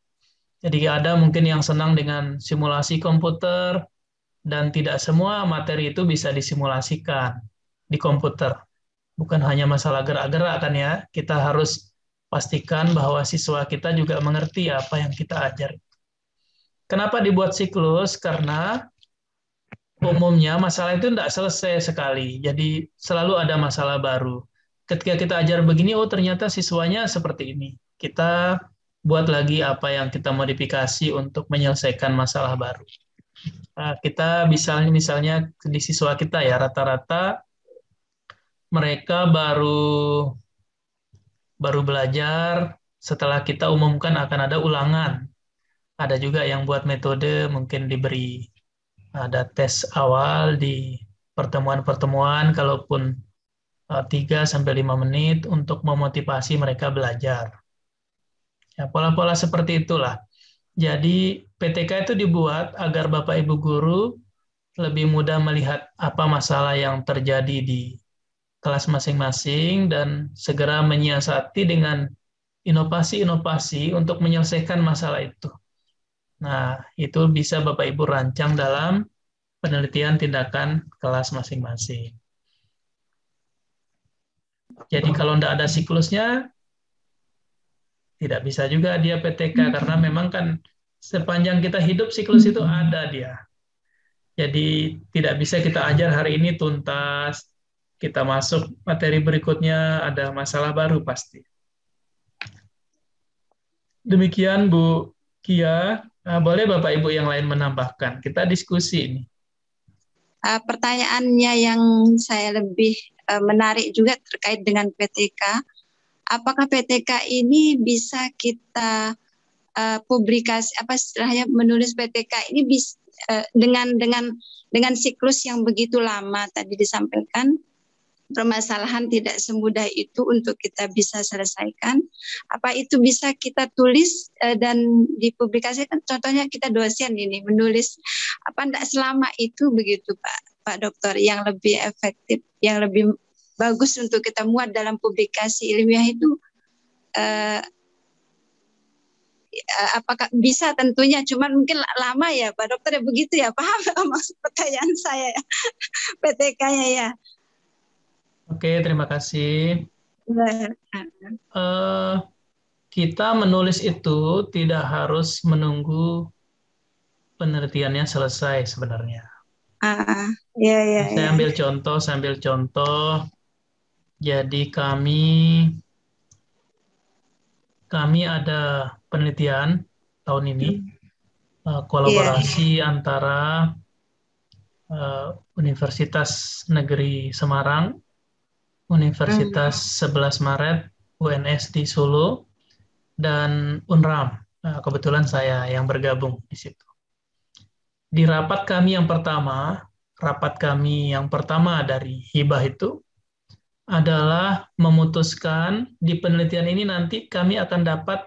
Jadi ada mungkin yang senang dengan simulasi komputer, dan tidak semua materi itu bisa disimulasikan di komputer. Bukan hanya masalah gerak-gerak kan ya, kita harus pastikan bahwa siswa kita juga mengerti apa yang kita ajar. Kenapa dibuat siklus? Karena umumnya masalah itu tidak selesai sekali, jadi selalu ada masalah baru. Ketika kita ajar begini, oh ternyata siswanya seperti ini. Kita buat lagi apa yang kita modifikasi untuk menyelesaikan masalah baru. Kita misalnya di siswa kita ya, rata-rata mereka baru belajar setelah kita umumkan akan ada ulangan. Ada juga yang buat metode, mungkin diberi ada tes awal di pertemuan-pertemuan, kalaupun 3-5 menit untuk memotivasi mereka belajar. Ya, pola-pola seperti itulah. Jadi PTK itu dibuat agar Bapak Ibu guru lebih mudah melihat apa masalah yang terjadi di kelas masing-masing dan segera menyiasati dengan inovasi-inovasi untuk menyelesaikan masalah itu. Nah, itu bisa Bapak Ibu rancang dalam penelitian tindakan kelas masing-masing. Jadi kalau tidak ada siklusnya, tidak bisa juga dia PTK, karena memang kan sepanjang kita hidup siklus itu ada dia. Jadi tidak bisa kita ajar hari ini tuntas, kita masuk materi berikutnya ada masalah baru pasti. Demikian Bu Kia. Boleh Bapak Ibu yang lain menambahkan. Kita diskusi ini. Pertanyaannya yang saya lebih menarik juga terkait dengan PTK. Apakah PTK ini bisa kita publikasi, apa istilahnya, menulis PTK ini bisa dengan siklus yang begitu lama tadi disampaikan, permasalahan tidak semudah itu untuk kita bisa selesaikan. Apa itu bisa kita tulis dan dipublikasikan? Contohnya kita dosen ini menulis, apa enggak selama itu begitu Pak Dokter, yang lebih efektif, yang lebih bagus untuk kita muat dalam publikasi ilmiah itu apakah bisa? Tentunya, cuman mungkin lama ya Pak Dokter ya, begitu ya, paham maksud pertanyaan saya ya, PTK-nya ya. Oke, terima kasih. Kita menulis itu tidak harus menunggu penelitiannya selesai sebenarnya. Saya ambil contoh. Jadi kami ada penelitian tahun ini, kolaborasi antara Universitas Negeri Semarang, Universitas 11 Maret, UNS di Solo, dan UNRAM. Nah, kebetulan saya yang bergabung di situ. Di rapat kami yang pertama dari hibah itu adalah memutuskan di penelitian ini nanti kami akan dapat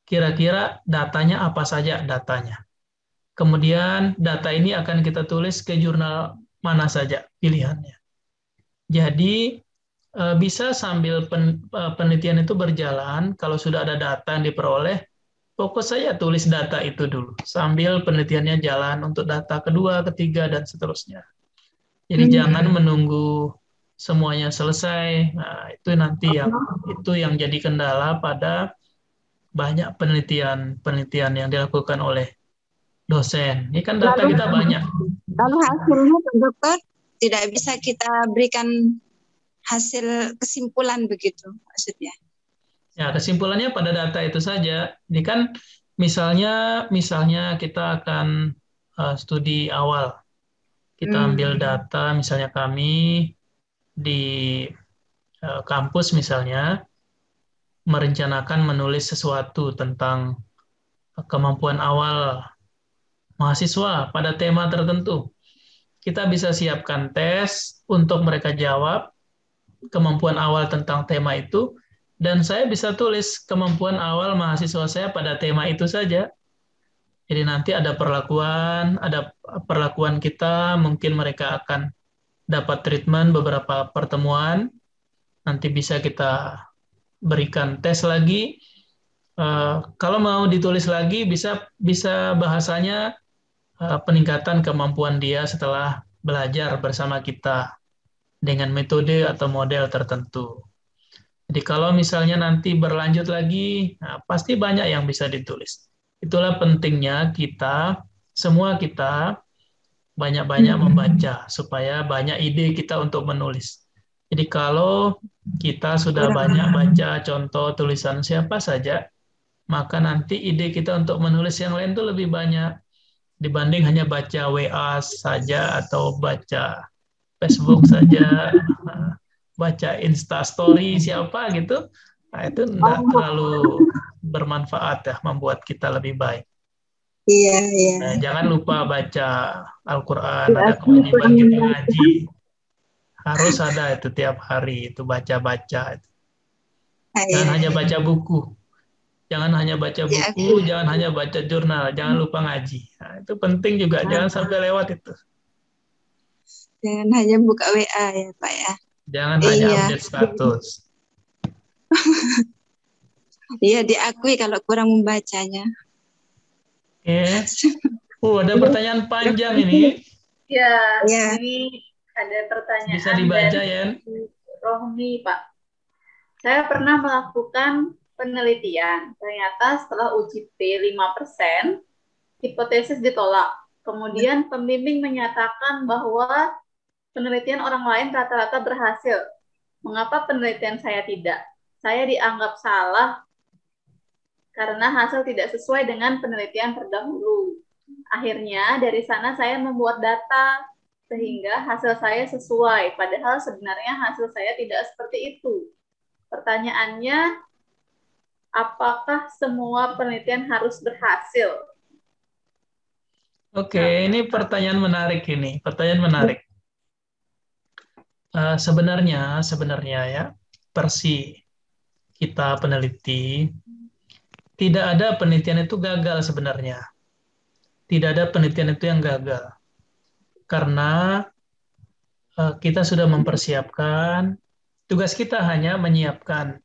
kira-kira datanya apa saja datanya. Kemudian data ini akan kita tulis ke jurnal mana saja pilihannya. Jadi bisa sambil penelitian itu berjalan, kalau sudah ada data yang diperoleh, fokus saya tulis data itu dulu, sambil penelitiannya jalan untuk data kedua, ketiga, dan seterusnya. Jadi jangan menunggu semuanya selesai. Nah, itu nanti yang jadi kendala pada banyak penelitian yang dilakukan oleh dosen. Ini kan data kita banyak. Lalu hasilnya Pak Dokter tidak bisa kita berikan hasil kesimpulan begitu maksudnya. Ya, kesimpulannya pada data itu saja. Ini kan misalnya kita akan studi awal. Kita ambil data, misalnya kami di kampus misalnya merencanakan menulis sesuatu tentang kemampuan awal mahasiswa pada tema tertentu. Kita bisa siapkan tes untuk mereka jawab kemampuan awal tentang tema itu, dan saya bisa tulis kemampuan awal mahasiswa saya pada tema itu saja. Jadi nanti ada perlakuan kita, mungkin mereka akan dapat treatment beberapa pertemuan, nanti bisa kita berikan tes lagi. Kalau mau ditulis lagi, bisa bahasanya peningkatan kemampuan dia setelah belajar bersama kita dengan metode atau model tertentu. Jadi kalau misalnya nanti berlanjut lagi, nah, pasti banyak yang bisa ditulis. Itulah pentingnya semua kita banyak-banyak membaca supaya banyak ide kita untuk menulis. Jadi kalau kita sudah banyak baca contoh tulisan siapa saja, maka nanti ide kita untuk menulis yang lain itu lebih banyak dibanding hanya baca WA saja atau baca Facebook saja, baca Instastory siapa gitu. Nah, itu tidak terlalu bermanfaat ya, membuat kita lebih baik. Iya. Nah, jangan lupa baca Al-Quran, ada kewajiban kita ngaji. Harus ada itu tiap hari, itu baca-baca. Jangan hanya baca buku. Jangan hanya baca buku, jangan hanya baca jurnal, jangan lupa ngaji. Nah, itu penting juga, jangan sampai lewat itu. Jangan hanya buka WA ya Pak ya. Jangan hanya update status. Iya, diakui kalau kurang membacanya. Oke. Ada pertanyaan panjang ini. Ya. Ini ada pertanyaan. Bisa dibaca ya. Rohmi, Pak. Saya pernah melakukan penelitian. Ternyata setelah uji T 5%, hipotesis ditolak. Kemudian pembimbing menyatakan bahwa penelitian orang lain rata-rata berhasil. Mengapa penelitian saya tidak? Saya dianggap salah karena hasil tidak sesuai dengan penelitian terdahulu. Akhirnya dari sana saya membuat data sehingga hasil saya sesuai, padahal sebenarnya hasil saya tidak seperti itu. Pertanyaannya, apakah semua penelitian harus berhasil? Oke, ini pertanyaan menarik ini. Pertanyaan menarik. Sebenarnya ya, versi kita peneliti, tidak ada penelitian itu gagal sebenarnya. Tidak ada penelitian itu yang gagal. Karena kita sudah mempersiapkan, tugas kita hanya menyiapkan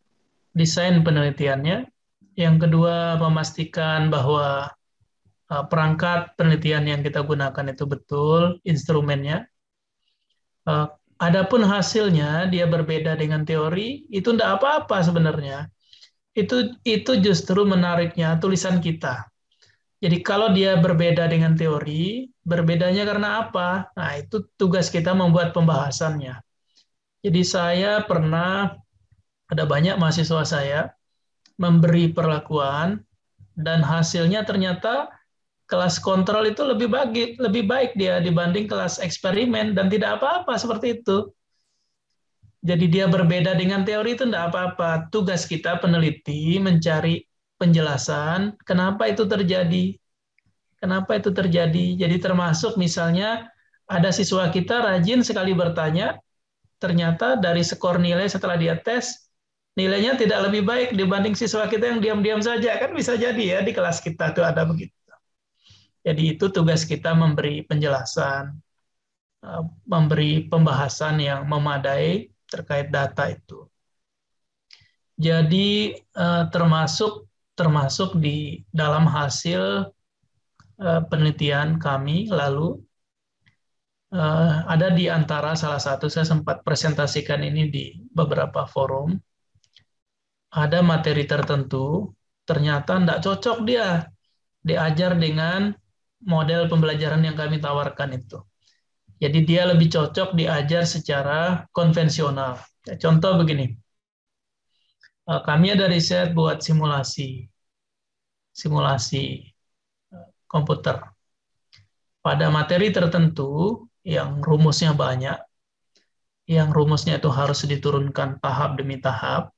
desain penelitiannya. Yang kedua, memastikan bahwa perangkat penelitian yang kita gunakan itu betul, instrumennya. Adapun hasilnya dia berbeda dengan teori, itu tidak apa-apa sebenarnya. Itu justru menariknya tulisan kita. Jadi kalau dia berbeda dengan teori, berbedanya karena apa? Nah, itu tugas kita membuat pembahasannya. Jadi saya pernah, ada banyak mahasiswa saya, memberi perlakuan, dan hasilnya ternyata kelas kontrol itu lebih baik dia dibanding kelas eksperimen, dan tidak apa-apa seperti itu. Jadi dia berbeda dengan teori itu tidak apa-apa. Tugas kita peneliti mencari penjelasan kenapa itu terjadi. Kenapa itu terjadi? Jadi termasuk misalnya ada siswa kita rajin sekali bertanya, ternyata dari skor nilai setelah dia tes, nilainya tidak lebih baik dibanding siswa kita yang diam-diam saja. Kan bisa jadi ya di kelas kita tuh ada begitu. Jadi itu tugas kita memberi penjelasan, memberi pembahasan yang memadai terkait data itu. Jadi termasuk di dalam hasil penelitian kami lalu ada di antara salah satu, saya sempat presentasikan ini di beberapa forum, ada materi tertentu ternyata tidak cocok dia diajar dengan model pembelajaran yang kami tawarkan itu. Jadi dia lebih cocok diajar secara konvensional. Ya, contoh begini, kami ada riset buat simulasi komputer. Pada materi tertentu yang rumusnya banyak, yang rumusnya itu harus diturunkan tahap demi tahap,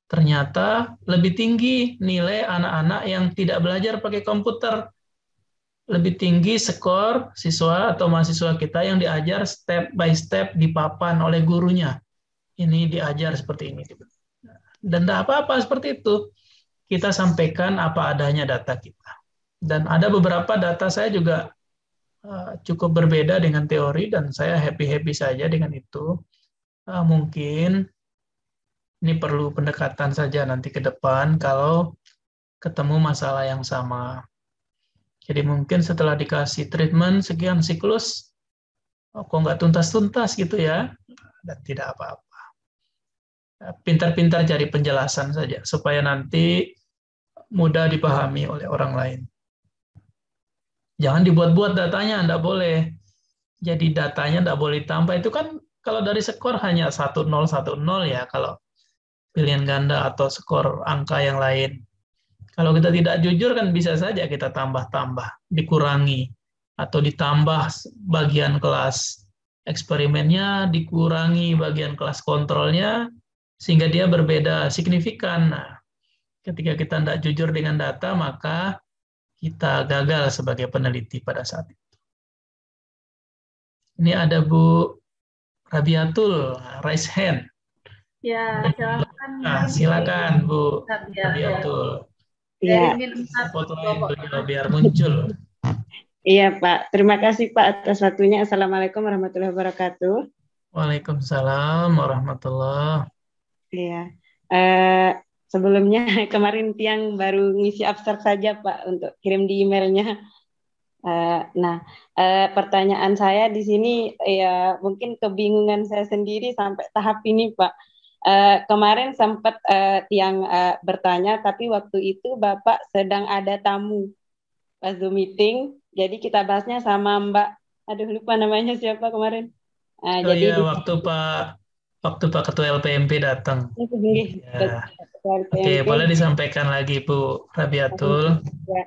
ternyata lebih tinggi nilai anak-anak yang tidak belajar pakai komputer. Lebih tinggi skor siswa atau mahasiswa kita yang diajar step by step di papan oleh gurunya. Ini diajar seperti ini. Dan tidak apa-apa seperti itu. Kita sampaikan apa adanya data kita. Dan ada beberapa data saya juga cukup berbeda dengan teori dan saya happy-happy saja dengan itu. Mungkin ini perlu pendekatan saja nanti ke depan kalau ketemu masalah yang sama. Jadi mungkin setelah dikasih treatment sekian siklus, kok nggak tuntas-tuntas gitu ya, dan tidak apa-apa. Pintar-pintar cari penjelasan saja, supaya nanti mudah dipahami oleh orang lain. Jangan dibuat-buat datanya, enggak boleh. Jadi datanya enggak boleh ditambah. Itu kan kalau dari skor hanya 1010 ya, kalau pilihan ganda atau skor angka yang lain. Kalau kita tidak jujur kan bisa saja kita tambah-tambah, dikurangi, atau ditambah bagian kelas eksperimennya, dikurangi bagian kelas kontrolnya, sehingga dia berbeda signifikan. Nah, ketika kita tidak jujur dengan data, maka kita gagal sebagai peneliti pada saat itu. Ini ada Bu Rabiatul, raise hand. Ya, silakan. Nah, silakan Bu Rabiatul. Iya. Fotoin beliau biar muncul. Iya Pak, terima kasih Pak atas waktunya. Assalamualaikum warahmatullahi wabarakatuh. Waalaikumsalam warahmatullahi. Iya. Sebelumnya kemarin Tiang baru ngisi abstrak saja Pak untuk kirim di emailnya. Pertanyaan saya di sini ya mungkin kebingungan saya sendiri sampai tahap ini Pak. Kemarin sempat Tiang bertanya, tapi waktu itu Bapak sedang ada tamu pas Zoom meeting, jadi kita bahasnya sama Mbak, aduh lupa namanya siapa kemarin. Jadi waktu Pak Ketua LPMP datang. Ya. Oke, boleh disampaikan lagi Bu Rabiatul. Ya.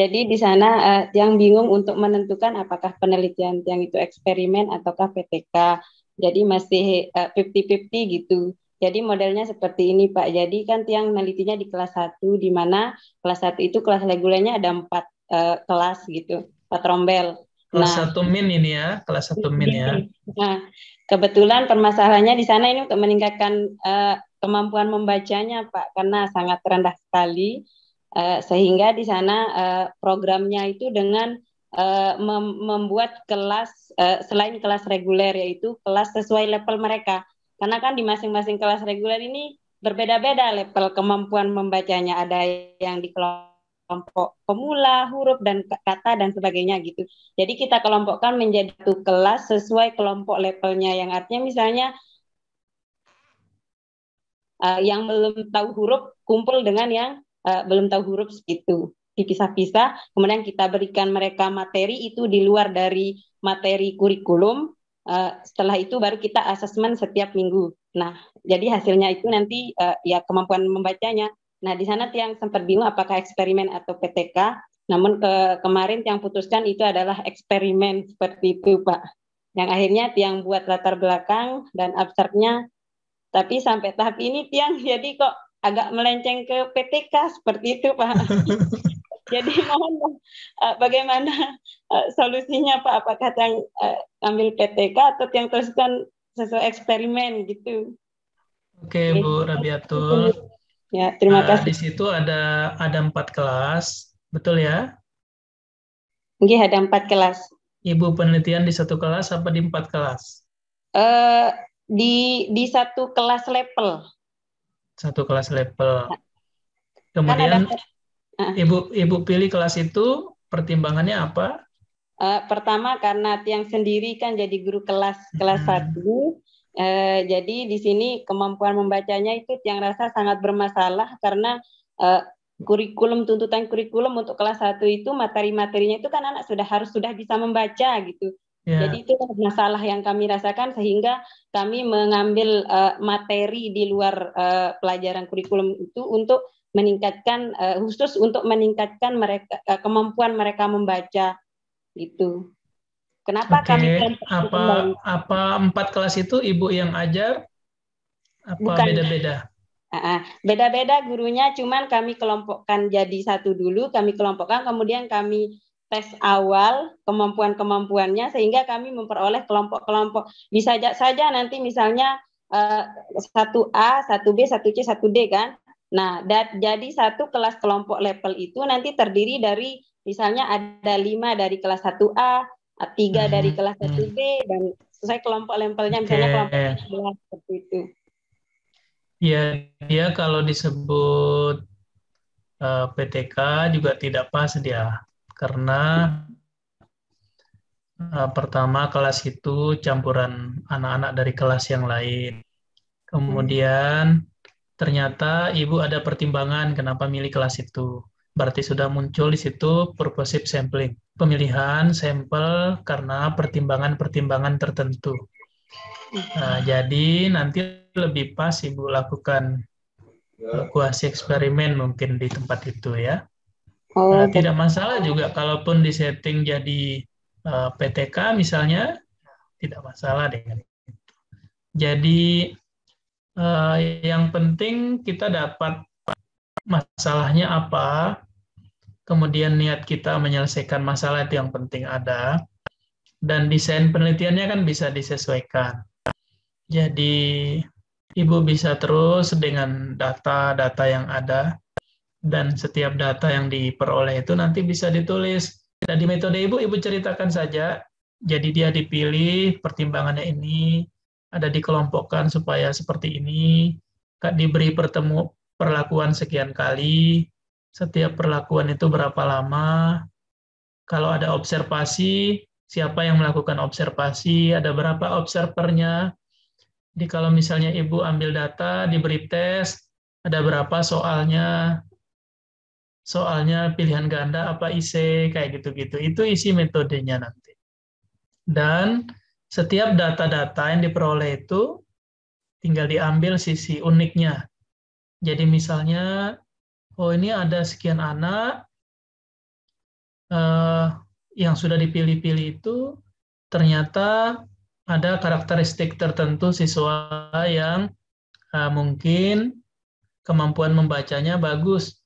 Jadi di sana Tiang bingung untuk menentukan apakah penelitian Tiang itu eksperimen ataukah PTK. Jadi masih 50-50 gitu. Jadi modelnya seperti ini Pak. Jadi kan Tiang menelitinya di kelas 1, di mana kelas 1 itu kelas regulernya ada 4 kelas gitu, 4 rombel. Kelas 1 min ini ya, kelas 1 min ya. Nah, kebetulan permasalahannya di sana ini untuk meningkatkan kemampuan membacanya Pak, karena sangat rendah sekali. Sehingga di sana programnya itu dengan membuat kelas selain kelas reguler, yaitu kelas sesuai level mereka. Karena kan di masing-masing kelas reguler ini berbeda-beda level kemampuan membacanya. Ada yang di kelompok pemula, huruf, dan kata, dan sebagainya gitu. Jadi kita kelompokkan menjadi satu kelas sesuai kelompok levelnya. Yang artinya misalnya yang belum tahu huruf kumpul dengan yang belum tahu huruf gitu. Dipisah-pisah, kemudian kita berikan mereka materi itu di luar dari materi kurikulum. Setelah itu baru kita asesmen setiap minggu. Nah, jadi hasilnya itu nanti ya kemampuan membacanya. Nah, di sana Tiang sempat bingung apakah eksperimen atau PTK. Namun kemarin Tiang putuskan itu adalah eksperimen seperti itu, Pak. Yang akhirnya Tiang buat latar belakang dan abstraknya. Tapi sampai tahap ini Tiang jadi kok agak melenceng ke PTK seperti itu, Pak. Jadi mohon bagaimana solusinya Pak? Apakah yang ambil PTK atau yang teruskan sesuai eksperimen gitu? Oke, Bu Rabiatul. Ya, terima kasih. Di situ ada 4 kelas, betul ya? Oke, ada 4 kelas. Ibu penelitian di 1 kelas apa di 4 kelas? Di 1 kelas level. 1 kelas level. Kemudian Ibu pilih kelas itu, pertimbangannya apa? Pertama karena Tiang sendiri kan jadi guru kelas 1. Jadi di sini kemampuan membacanya itu Tiang rasa sangat bermasalah karena tuntutan kurikulum untuk kelas 1 itu materi-materinya itu kan anak sudah bisa membaca gitu. Ya. Jadi itu masalah yang kami rasakan sehingga kami mengambil materi di luar pelajaran kurikulum itu untuk meningkatkan khusus untuk meningkatkan mereka kemampuan mereka membaca gitu. Kenapa kami kelompokkan kembali? Apa 4 kelas itu Ibu yang ajar? Apa Bukan. beda-beda? Beda-beda gurunya, cuman kami kelompokkan jadi satu dulu, kami kelompokkan, kemudian kami tes awal kemampuan-kemampuannya sehingga kami memperoleh kelompok-kelompok. Bisa saja nanti misalnya 1A, 1B, 1C, 1D kan. Nah, jadi satu kelas kelompok level itu nanti terdiri dari misalnya ada 5 dari kelas 1A, 3 dari kelas 1B, dan sesuai kelompok levelnya, misalnya kelompok 11 seperti itu. Ya, dia kalau disebut PTK juga tidak pas dia, karena pertama kelas itu campuran anak-anak dari kelas yang lain. Kemudian ternyata Ibu ada pertimbangan kenapa milih kelas itu. Berarti sudah muncul di situ purposive sampling, pemilihan sampel karena pertimbangan-pertimbangan tertentu. Nah, jadi nanti lebih pas Ibu lakukan kuasi eksperimen mungkin di tempat itu ya. Tidak masalah juga kalaupun disetting jadi PTK misalnya, tidak masalah dengan itu. Jadi yang penting kita dapat masalahnya apa, kemudian niat kita menyelesaikan masalah itu yang penting ada, dan desain penelitiannya kan bisa disesuaikan. Jadi Ibu bisa terus dengan data-data yang ada, dan setiap data yang diperoleh itu nanti bisa ditulis. Dan di metode Ibu ceritakan saja, jadi dia dipilih, pertimbangannya ini, ada dikelompokkan supaya seperti ini, diberi perlakuan sekian kali, setiap perlakuan itu berapa lama, kalau ada observasi, siapa yang melakukan observasi, ada berapa observernya. Jadi kalau misalnya Ibu ambil data, diberi tes, ada berapa soalnya pilihan ganda apa IC, kayak gitu-gitu. Itu isi metodenya nanti. Dan setiap data-data yang diperoleh itu tinggal diambil sisi uniknya. Jadi misalnya, oh ini ada sekian anak yang sudah dipilih-pilih itu ternyata ada karakteristik tertentu siswa yang mungkin kemampuan membacanya bagus.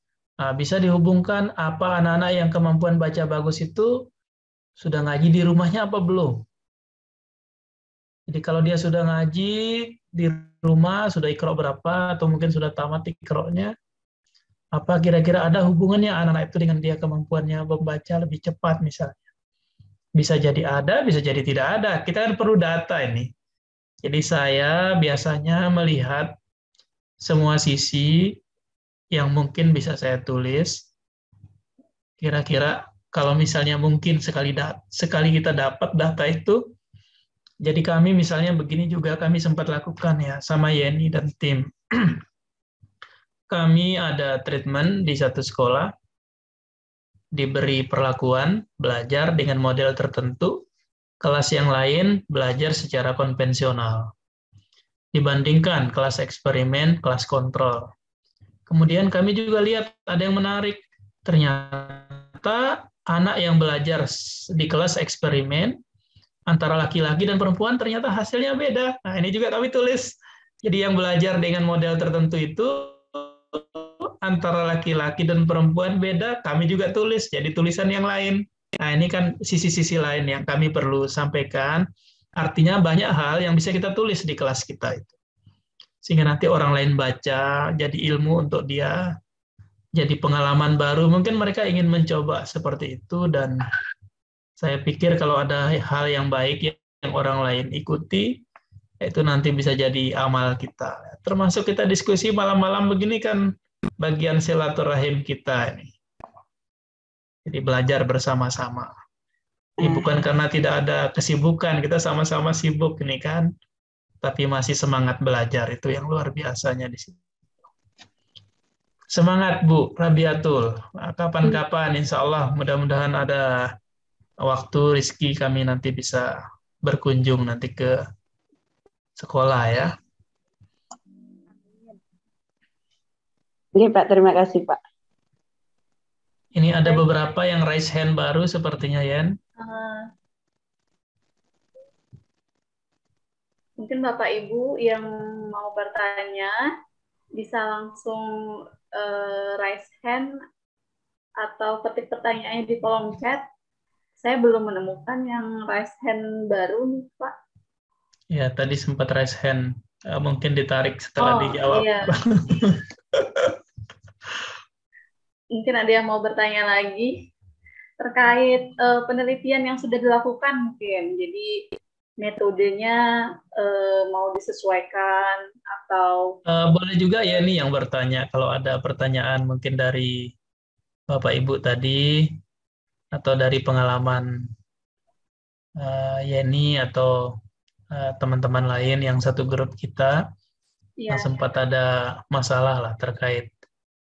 Bisa dihubungkan apa anak-anak yang kemampuan baca bagus itu sudah ngaji di rumahnya apa belum. Jadi kalau dia sudah ngaji di rumah, sudah iqra berapa, atau mungkin sudah tamat iqra-nya, apa kira-kira ada hubungannya anak-anak itu dengan dia kemampuannya membaca lebih cepat misalnya. Bisa jadi ada, bisa jadi tidak ada. Kita kan perlu data ini. Jadi saya biasanya melihat semua sisi yang mungkin bisa saya tulis. Kira-kira kalau misalnya mungkin sekali kita dapat data itu, jadi kami misalnya begini juga kami sempat lakukan ya sama Yeni dan tim. Kami ada treatment di satu sekolah, diberi perlakuan belajar dengan model tertentu, kelas yang lain belajar secara konvensional. Dibandingkan kelas eksperimen, kelas kontrol. Kemudian kami juga lihat ada yang menarik. Ternyata anak yang belajar di kelas eksperimen antara laki-laki dan perempuan ternyata hasilnya beda. Nah, ini juga kami tulis. Jadi yang belajar dengan model tertentu itu antara laki-laki dan perempuan beda, kami juga tulis. Jadi tulisan yang lain. Nah, ini kan sisi-sisi lain yang kami perlu sampaikan. Artinya banyak hal yang bisa kita tulis di kelas kita itu. Sehingga nanti orang lain baca, jadi ilmu untuk dia, jadi pengalaman baru. Mungkin mereka ingin mencoba seperti itu, dan saya pikir kalau ada hal yang baik yang orang lain ikuti, itu nanti bisa jadi amal kita. Termasuk kita diskusi malam-malam begini kan bagian silaturahim kita ini. Jadi belajar bersama-sama. Ini bukan karena tidak ada kesibukan, kita sama-sama sibuk ini kan, tapi masih semangat belajar, itu yang luar biasanya di sini. Semangat Bu Rabiatul, kapan-kapan insya Allah mudah-mudahan ada waktu Rizky kami nanti bisa berkunjung nanti ke sekolah ya. Oke Pak, terima kasih Pak. Ini ada Baik. beberapa yang raise hand baru sepertinya, Yen. Mungkin Bapak Ibu yang mau bertanya bisa langsung raise hand atau ketik pertanyaannya di kolom chat. Saya belum menemukan yang raise hand baru nih, Pak. Ya, tadi sempat raise hand. Mungkin ditarik setelah dijawab. Iya. Mungkin ada yang mau bertanya lagi terkait penelitian yang sudah dilakukan mungkin. Jadi metodenya mau disesuaikan atau boleh juga ya nih yang bertanya kalau ada pertanyaan mungkin dari Bapak Ibu tadi atau dari pengalaman Yeni atau teman-teman lain yang satu grup kita yang sempat ada masalah lah terkait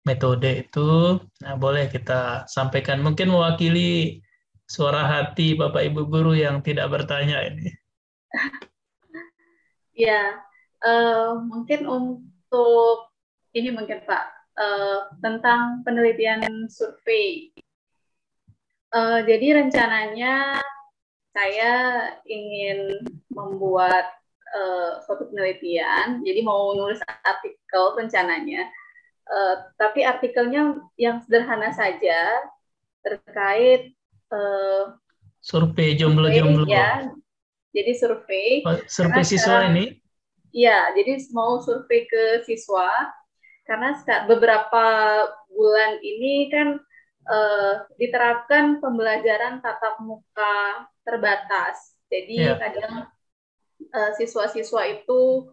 metode itu, nah boleh kita sampaikan. Mungkin mewakili suara hati Bapak Ibu guru yang tidak bertanya ini. Ya, mungkin untuk ini mungkin Pak, tentang penelitian survei. Jadi rencananya saya ingin membuat suatu penelitian, jadi mau nulis artikel rencananya, tapi artikelnya yang sederhana saja terkait survei jomblo-jomblo. Ya, jadi survei. Survei siswa ini? Iya, jadi mau survei ke siswa, karena beberapa bulan ini kan diterapkan pembelajaran tatap muka terbatas. Jadi kadang siswa-siswa itu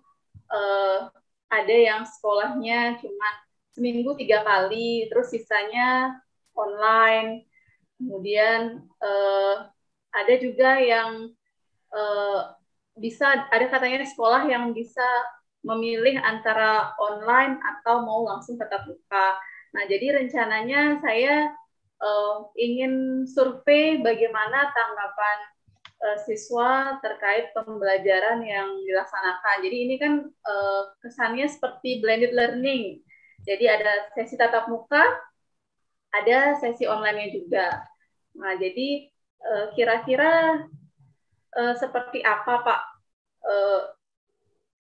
ada yang sekolahnya cuma seminggu 3 kali, terus sisanya online. Kemudian ada juga yang bisa, ada katanya sekolah yang bisa memilih antara online atau mau langsung tatap muka. Nah, jadi rencananya saya ingin survei bagaimana tanggapan siswa terkait pembelajaran yang dilaksanakan. Jadi ini kan kesannya seperti blended learning. Jadi ada sesi tatap muka, ada sesi online-nya juga. Nah, jadi kira-kira seperti apa Pak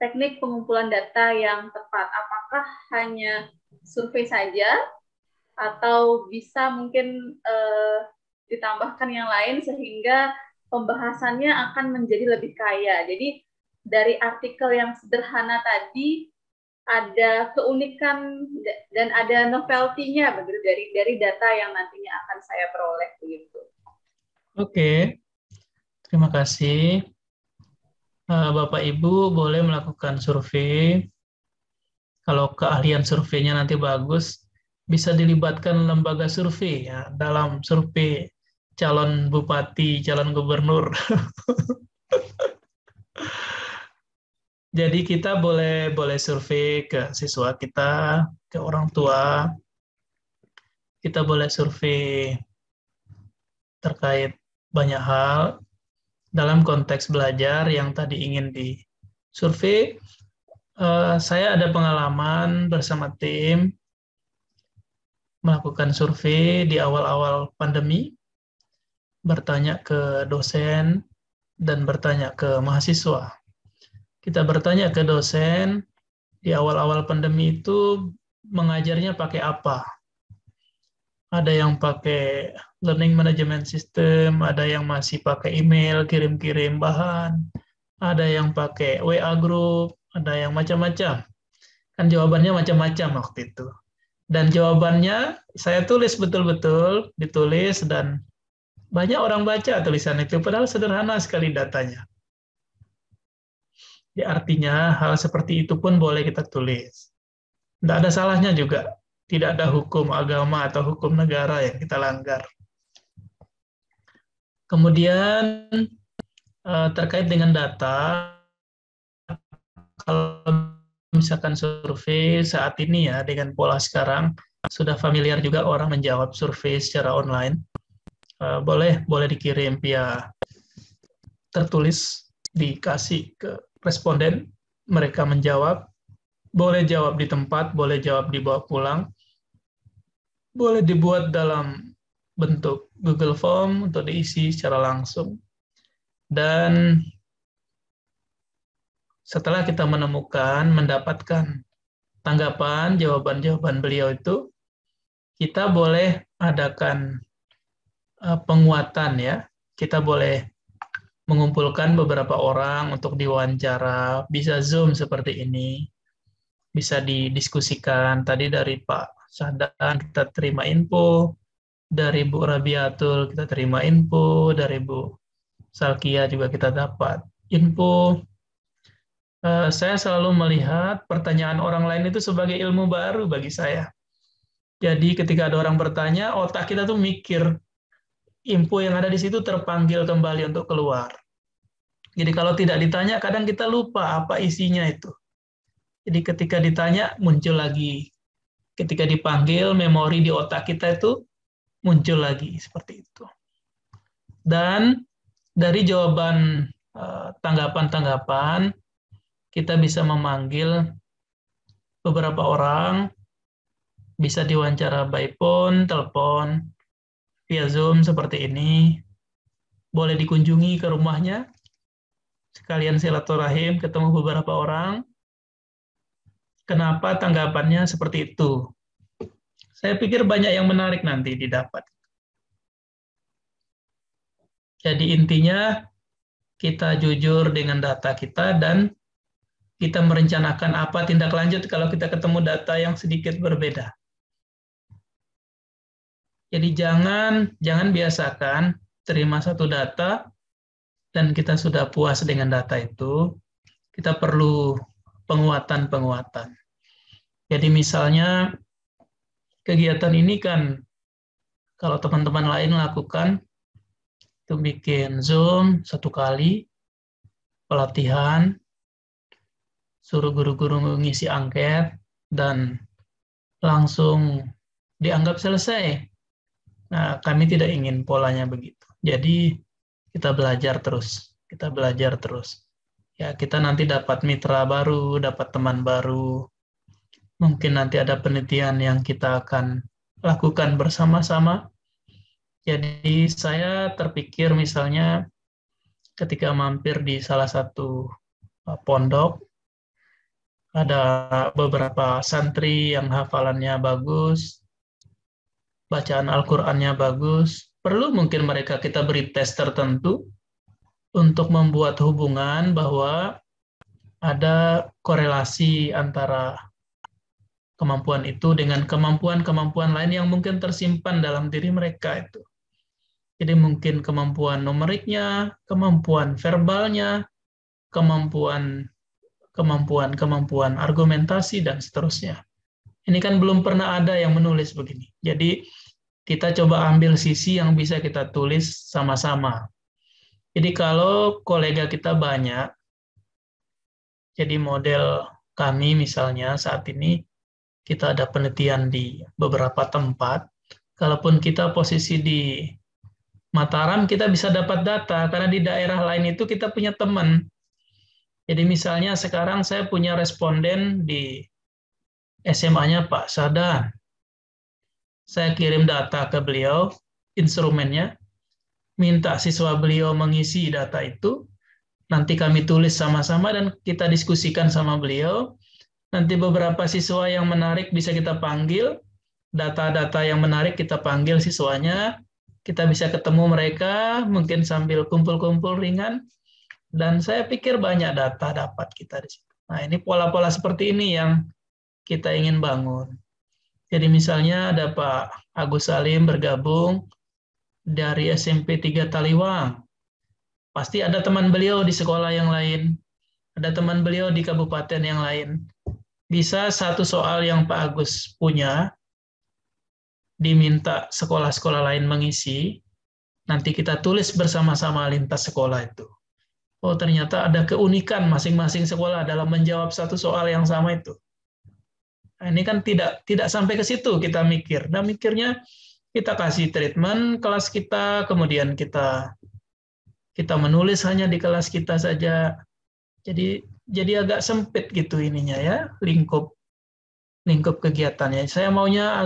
teknik pengumpulan data yang tepat? Apakah hanya survei saja atau bisa mungkin ditambahkan yang lain sehingga pembahasannya akan menjadi lebih kaya? Jadi dari artikel yang sederhana tadi ada keunikan dan ada novelty-nya begitu dari data yang nantinya akan saya peroleh begitu. Oke. Terima kasih. Bapak Ibu boleh melakukan survei. Kalau keahlian surveinya nanti bagus, bisa dilibatkan lembaga survei ya, dalam survei calon bupati, calon gubernur. Jadi kita boleh survei ke siswa kita, ke orang tua. Kita boleh survei terkait banyak hal dalam konteks belajar yang tadi ingin disurvei. Saya ada pengalaman bersama tim melakukan survei di awal-awal pandemi, bertanya ke dosen dan bertanya ke mahasiswa. Kita bertanya ke dosen di awal-awal pandemi itu mengajarnya pakai apa? Ada yang pakai learning management system, ada yang masih pakai email, kirim-kirim bahan, ada yang pakai WA group, ada yang macam-macam. Kan jawabannya macam-macam waktu itu. Dan jawabannya saya tulis betul-betul, ditulis, dan banyak orang baca tulisan itu, padahal sederhana sekali datanya. Ya, artinya hal seperti itu pun boleh kita tulis. Tidak ada salahnya juga. Tidak ada hukum agama atau hukum negara yang kita langgar. Kemudian terkait dengan data, kalau misalkan survei saat ini ya dengan pola sekarang, sudah familiar juga orang menjawab survei secara online. boleh dikirim via tertulis, dikasih ke responden, mereka menjawab, boleh jawab di tempat, boleh jawab dibawa pulang, boleh dibuat dalam bentuk Google Form untuk diisi secara langsung. Dan setelah kita mendapatkan tanggapan, jawaban-jawaban beliau itu, kita boleh adakan penguatan ya. Kita boleh mengumpulkan beberapa orang untuk diwawancara, bisa Zoom seperti ini, bisa didiskusikan. Tadi dari Pak Sahdan kita terima info, dari Bu Rabiatul kita terima info, dari Bu Salkia juga kita dapat info. Saya selalu melihat pertanyaan orang lain itu sebagai ilmu baru bagi saya. Jadi ketika ada orang bertanya, otak kita tuh mikir, info yang ada di situ terpanggil kembali untuk keluar. Jadi kalau tidak ditanya, kadang kita lupa apa isinya itu. Jadi ketika ditanya, muncul lagi. Ketika dipanggil, memori di otak kita itu muncul lagi, seperti itu. Dan dari jawaban tanggapan-tanggapan, kita bisa memanggil beberapa orang, bisa diwawancara by phone, telepon, via Zoom seperti ini. Boleh dikunjungi ke rumahnya, sekalian silaturahim, ketemu beberapa orang. Kenapa tanggapannya seperti itu? Saya pikir banyak yang menarik nanti didapat. Jadi intinya kita jujur dengan data kita dan kita merencanakan apa tindak lanjut kalau kita ketemu data yang sedikit berbeda. Jadi jangan biasakan terima satu data dan kita sudah puas dengan data itu. Kita perlu penguatan. Jadi misalnya kegiatan ini kan kalau teman-teman lain lakukan itu bikin Zoom 1 kali, pelatihan, suruh guru-guru mengisi angket, dan langsung dianggap selesai. Nah, kami tidak ingin polanya begitu. Jadi kita belajar terus. Ya, kita nanti dapat mitra baru, dapat teman baru. Mungkin nanti ada penelitian yang kita akan lakukan bersama-sama. Jadi saya terpikir misalnya ketika mampir di salah satu pondok, ada beberapa santri yang hafalannya bagus, bacaan Al-Qur'annya bagus, perlu mungkin mereka kita beri tes tertentu untuk membuat hubungan bahwa ada korelasi antara kemampuan itu dengan kemampuan-kemampuan lain yang mungkin tersimpan dalam diri mereka itu. Jadi mungkin kemampuan numeriknya, kemampuan verbalnya, kemampuan argumentasi, dan seterusnya. Ini kan belum pernah ada yang menulis begini. Jadi kita coba ambil sisi yang bisa kita tulis sama-sama. Jadi kalau kolega kita banyak, jadi model kami misalnya saat ini, kita ada penelitian di beberapa tempat, kalaupun kita posisi di Mataram, kita bisa dapat data, karena di daerah lain itu kita punya teman. Jadi misalnya sekarang saya punya responden di SMA-nya Pak Sadan. Saya kirim data ke beliau, instrumennya, minta siswa beliau mengisi data itu, nanti kami tulis sama-sama dan kita diskusikan sama beliau. Nanti beberapa siswa yang menarik bisa kita panggil, data-data yang menarik kita panggil siswanya, kita bisa ketemu mereka, mungkin sambil kumpul-kumpul ringan, dan saya pikir banyak data dapat kita di situ. Nah, ini pola-pola seperti ini yang kita ingin bangun. Jadi misalnya ada Pak Agus Salim bergabung dari SMP 3 Taliwang. Pasti ada teman beliau di sekolah yang lain, ada teman beliau di kabupaten yang lain. Bisa satu soal yang Pak Agus punya, diminta sekolah-sekolah lain mengisi, nanti kita tulis bersama-sama lintas sekolah itu. Oh, ternyata ada keunikan masing-masing sekolah dalam menjawab satu soal yang sama itu. Nah, ini kan tidak sampai ke situ kita mikir. Nah, mikirnya kita kasih treatment kelas kita, kemudian kita menulis hanya di kelas kita saja. Jadi agak sempit gitu ininya ya, lingkup kegiatannya. Saya maunya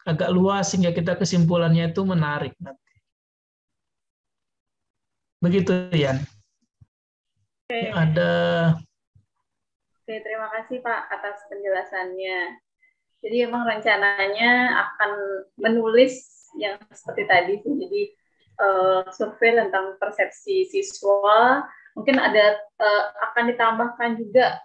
agak luas sehingga kita kesimpulannya itu menarik nanti. Begitu, Yan. Oke. Oke, terima kasih Pak atas penjelasannya. Jadi emang rencananya akan menulis yang seperti tadi, jadi survei tentang persepsi siswa. Mungkin akan ditambahkan juga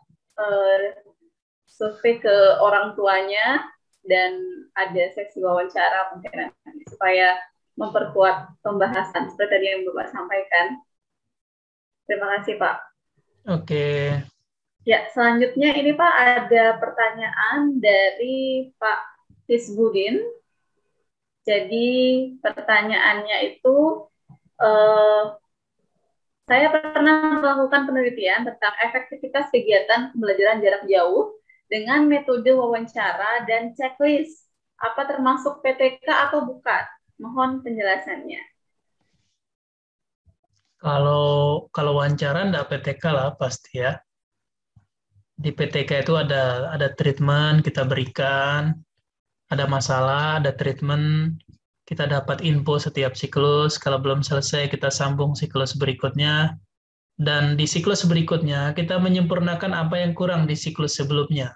survei ke orang tuanya dan ada sesi wawancara mungkin supaya memperkuat pembahasan seperti tadi yang Bapak sampaikan. Terima kasih Pak. Oke. Ya, selanjutnya ini Pak ada pertanyaan dari Pak Hisbudin. Jadi pertanyaannya itu, saya pernah melakukan penelitian tentang efektivitas kegiatan pembelajaran jarak jauh dengan metode wawancara dan checklist. Apa termasuk PTK atau bukan? Mohon penjelasannya. Kalau wawancara enggak PTK lah pasti ya. Di PTK itu ada treatment kita berikan, ada masalah, ada treatment, kita dapat info setiap siklus, kalau belum selesai kita sambung siklus berikutnya, dan di siklus berikutnya kita menyempurnakan apa yang kurang di siklus sebelumnya.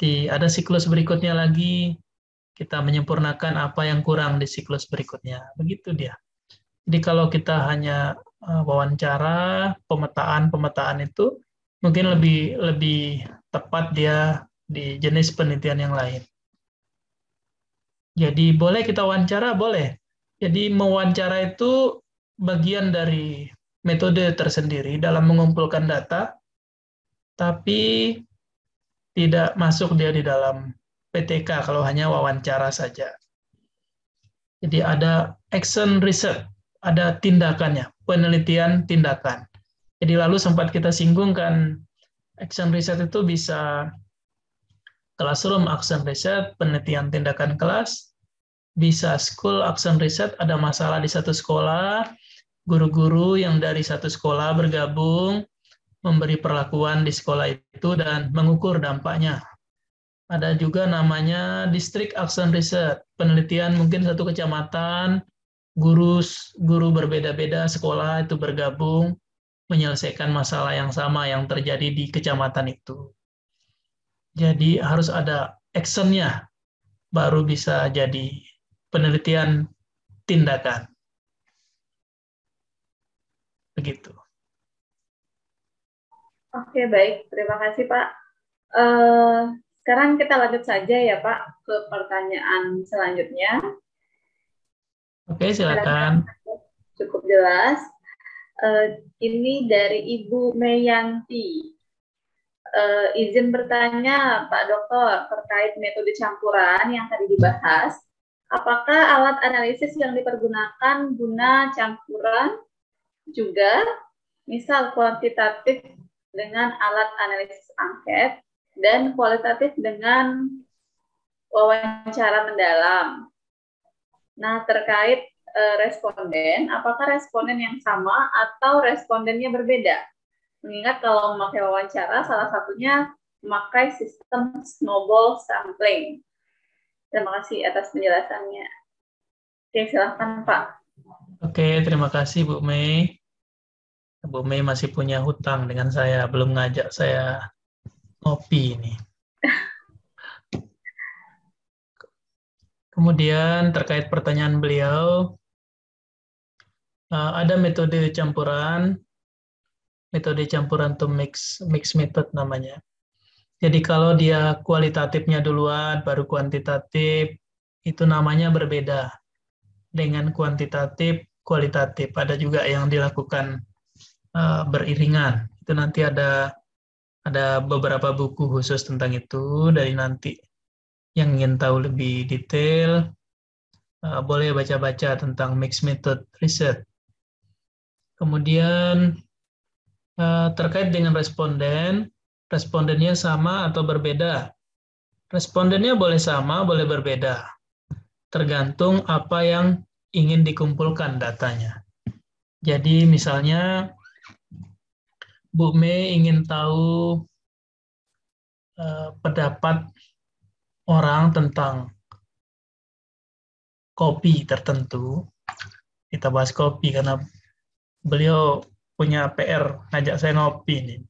Ada siklus berikutnya lagi, kita menyempurnakan apa yang kurang di siklus berikutnya. Begitu dia. Jadi kalau kita hanya wawancara, pemetaan itu, mungkin lebih tepat dia di jenis penelitian yang lain. Jadi boleh kita wawancara, boleh. Jadi mewawancara itu bagian dari metode tersendiri dalam mengumpulkan data, tapi tidak masuk dia di dalam PTK kalau hanya wawancara saja. Jadi ada action research, ada tindakannya, penelitian tindakan. Jadi lalu sempat kita singgungkan, action research itu bisa classroom action research, penelitian tindakan kelas, bisa school action research, ada masalah di satu sekolah, guru-guru yang dari satu sekolah bergabung, memberi perlakuan di sekolah itu dan mengukur dampaknya. Ada juga namanya district action research, penelitian mungkin satu kecamatan, guru berbeda-beda sekolah itu bergabung, menyelesaikan masalah yang sama yang terjadi di kecamatan itu. Jadi harus ada action-nya, baru bisa jadi penelitian tindakan. Begitu. Oke, baik. Terima kasih, Pak. Sekarang kita lanjut saja ya, Pak, ke pertanyaan selanjutnya. Oke, silakan. Cukup jelas. Ini dari Ibu Meyanti. Izin bertanya, Pak Dokter, terkait metode campuran yang tadi dibahas. Apakah alat analisis yang dipergunakan guna campuran juga, misal kuantitatif dengan alat analisis angket dan kualitatif dengan wawancara mendalam? Nah, terkait responden, apakah responden yang sama atau respondennya berbeda? Mengingat kalau memakai wawancara, salah satunya memakai sistem snowball sampling. Terima kasih atas penjelasannya. Oke, silakan Pak. Oke, terima kasih Bu Mei. Bu Mei masih punya hutang dengan saya, belum ngajak saya ngopi ini. Kemudian terkait pertanyaan beliau, ada metode campuran itu mix method namanya. Jadi kalau dia kualitatifnya duluan, baru kuantitatif, itu namanya berbeda dengan kuantitatif, kualitatif. Ada juga yang dilakukan beriringan. Itu nanti ada beberapa buku khusus tentang itu. Dari nanti yang ingin tahu lebih detail, boleh baca-baca tentang mixed method research. Kemudian terkait dengan respondennya sama atau berbeda? Respondennya boleh sama, boleh berbeda. tergantung apa yang ingin dikumpulkan datanya. Jadi misalnya Bu Mei ingin tahu pendapat orang tentang kopi tertentu. Kita bahas kopi karena beliau punya PR ngajak saya ngopi nih.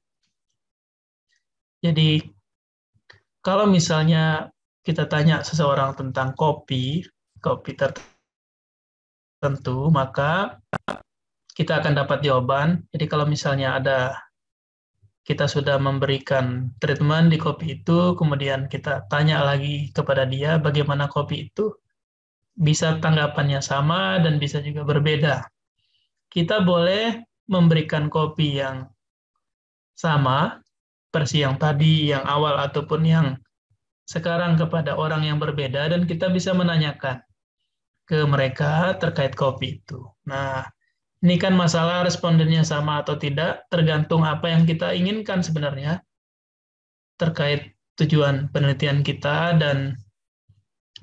Jadi kalau misalnya kita tanya seseorang tentang kopi tertentu, maka kita akan dapat jawaban. Jadi kalau misalnya kita sudah memberikan treatment di kopi itu, kemudian kita tanya lagi kepada dia bagaimana kopi itu, bisa tanggapannya sama dan bisa juga berbeda. Kita boleh memberikan kopi yang sama, versi yang tadi, yang awal, ataupun yang sekarang kepada orang yang berbeda, dan kita bisa menanyakan ke mereka terkait kopi itu. Nah, ini kan masalah respondennya sama atau tidak, tergantung apa yang kita inginkan sebenarnya terkait tujuan penelitian kita, dan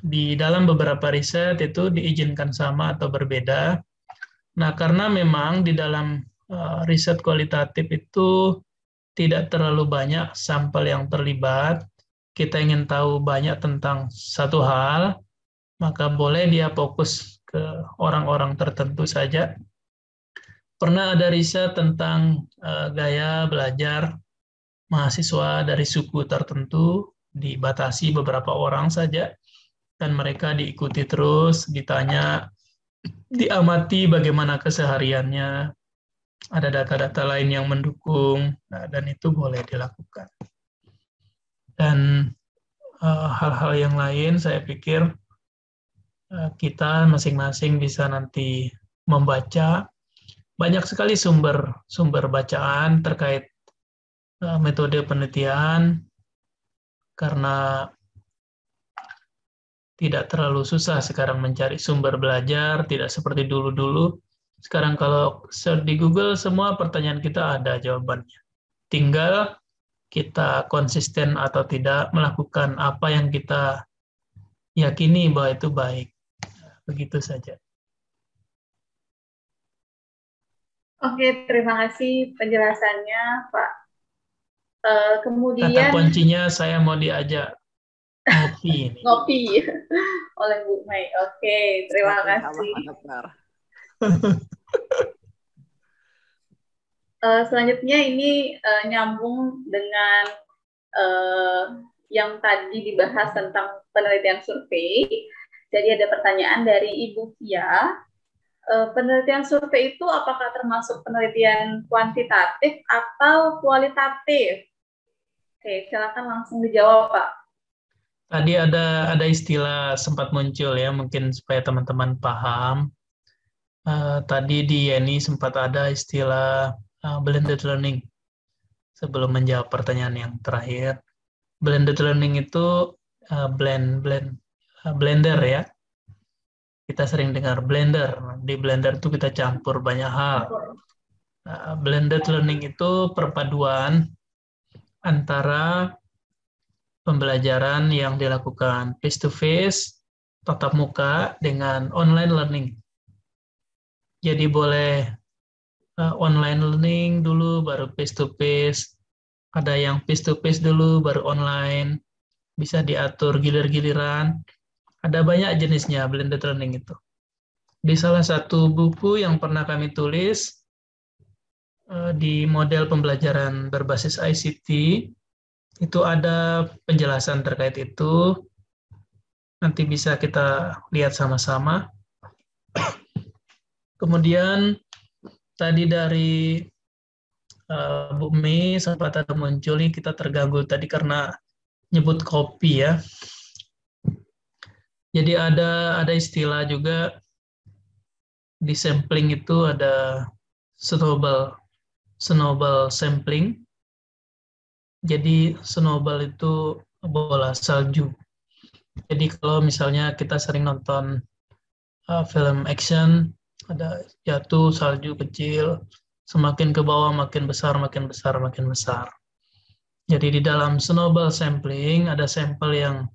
di dalam beberapa riset itu diizinkan sama atau berbeda. Nah, karena memang di dalam riset kualitatif itu tidak terlalu banyak sampel yang terlibat, kita ingin tahu banyak tentang satu hal, maka boleh dia fokus ke orang-orang tertentu saja. Pernah ada riset tentang gaya belajar mahasiswa dari suku tertentu, dibatasi beberapa orang saja, dan mereka diikuti terus, ditanya, diamati bagaimana kesehariannya, ada data-data lain yang mendukung, dan itu boleh dilakukan. Dan hal-hal yang lain saya pikir kita masing-masing bisa nanti membaca. Banyak sekali sumber bacaan terkait metode penelitian, karena tidak terlalu susah sekarang mencari sumber belajar, tidak seperti dulu-dulu. Sekarang kalau search di Google, semua pertanyaan kita ada jawabannya. Tinggal kita konsisten atau tidak melakukan apa yang kita yakini bahwa itu baik. Begitu saja. Oke, terima kasih penjelasannya, Pak. Kemudian kata kuncinya saya mau diajak ngopi ini. Ngopi oleh Bu Mei. Oke, terima kasih. Selanjutnya ini nyambung dengan yang tadi dibahas tentang penelitian survei. Jadi ada pertanyaan dari Ibu Fia. Penelitian survei itu apakah termasuk penelitian kuantitatif atau kualitatif? Oke, silakan langsung dijawab, Pak. Tadi ada istilah sempat muncul ya, mungkin supaya teman-teman paham. Tadi di Yeni sempat ada istilah blended learning. Sebelum menjawab pertanyaan yang terakhir, blended learning itu blender ya. Kita sering dengar blender. Di blender itu kita campur banyak hal. Blended learning itu perpaduan antara pembelajaran yang dilakukan face-to-face, tatap muka, dengan online learning. Jadi boleh online learning dulu, baru face-to-face. Ada yang face-to-face dulu, baru online. Bisa diatur gilir-giliran. Ada banyak jenisnya blended learning itu. Di salah satu buku yang pernah kami tulis, di model pembelajaran berbasis ICT, itu ada penjelasan terkait itu. Nanti bisa kita lihat sama-sama. Kemudian tadi dari Bu Mei sempat ada muncul nih, kita terganggu tadi karena nyebut kopi ya. Jadi ada istilah juga di sampling itu, ada snowball sampling. Jadi snowball itu bola salju. Jadi kalau misalnya kita sering nonton film action, ada jatuh salju kecil, semakin ke bawah makin besar, makin besar, makin besar. Jadi di dalam snowball sampling ada sampel yang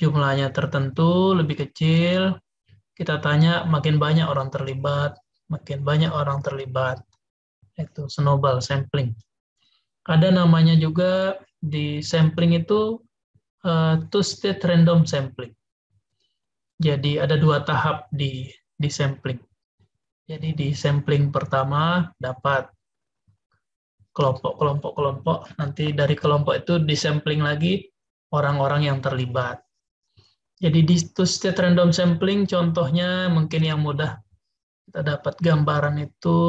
jumlahnya tertentu, lebih kecil, kita tanya makin banyak orang terlibat, makin banyak orang terlibat. Itu snowball sampling. Ada namanya juga di sampling itu two-state random sampling. Jadi ada 2 tahap di sampling. Jadi di sampling pertama dapat kelompok, nanti dari kelompok itu disampling lagi orang-orang yang terlibat. Jadi di two-state random sampling contohnya mungkin yang mudah kita dapat gambaran itu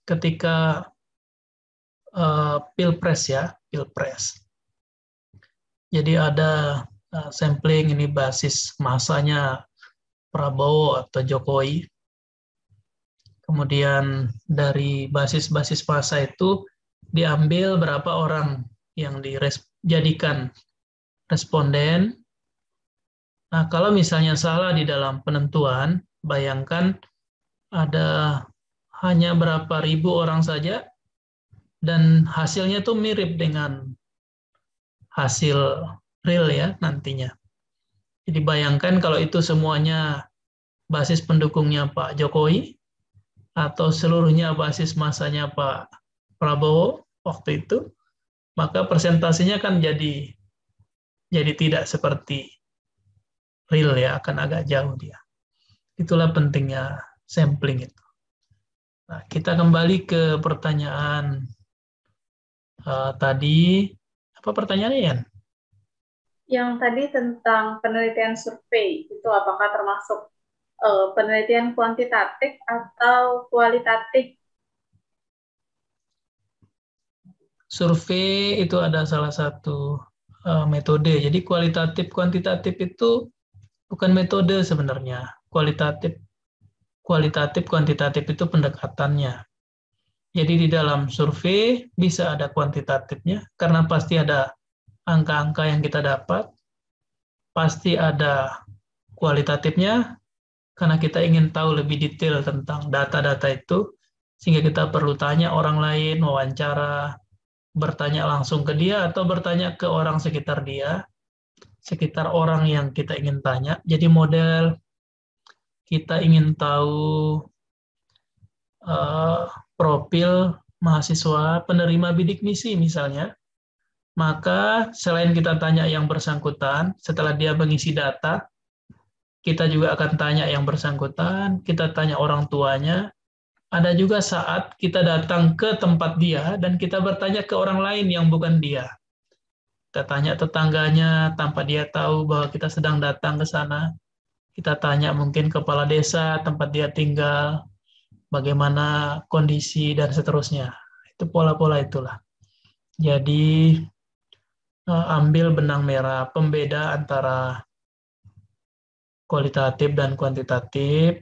ketika pilpres ya, pilpres. Jadi ada sampling ini basis masanya Prabowo atau Jokowi. Kemudian dari basis-basis masa itu diambil berapa orang yang dijadikan responden. Nah, kalau misalnya salah di dalam penentuan, bayangkan ada hanya berapa ribu orang saja, dan hasilnya tuh mirip dengan hasil real ya nantinya. Jadi bayangkan kalau itu semuanya basis pendukungnya Pak Jokowi, atau seluruhnya basis masanya Pak Prabowo waktu itu, maka presentasinya kan jadi tidak seperti real ya, akan agak jauh dia. Itulah pentingnya sampling itu. Nah, kita kembali ke pertanyaan tadi. Apa pertanyaannya, Yan? Yang tadi tentang penelitian survei, itu apakah termasuk penelitian kuantitatif atau kualitatif? Survei itu ada salah satu metode. Jadi kualitatif, kuantitatif itu bukan metode sebenarnya. Kualitatif, kuantitatif itu pendekatannya. Jadi di dalam survei bisa ada kuantitatifnya, karena pasti ada angka-angka yang kita dapat, pasti ada kualitatifnya, karena kita ingin tahu lebih detail tentang data-data itu, sehingga kita perlu tanya orang lain, wawancara, bertanya langsung ke dia, atau bertanya ke orang sekitar dia, sekitar orang yang kita ingin tanya. Jadi model kita ingin tahu profil mahasiswa penerima bidik misi misalnya, maka selain kita tanya yang bersangkutan, setelah dia mengisi data, kita juga akan tanya yang bersangkutan, kita tanya orang tuanya. Ada juga saat kita datang ke tempat dia dan kita bertanya ke orang lain yang bukan dia. Kita tanya tetangganya tanpa dia tahu bahwa kita sedang datang ke sana. Kita tanya mungkin kepala desa tempat dia tinggal, bagaimana kondisi dan seterusnya. Itu pola-pola itulah. Jadi ambil benang merah pembeda antara kualitatif dan kuantitatif.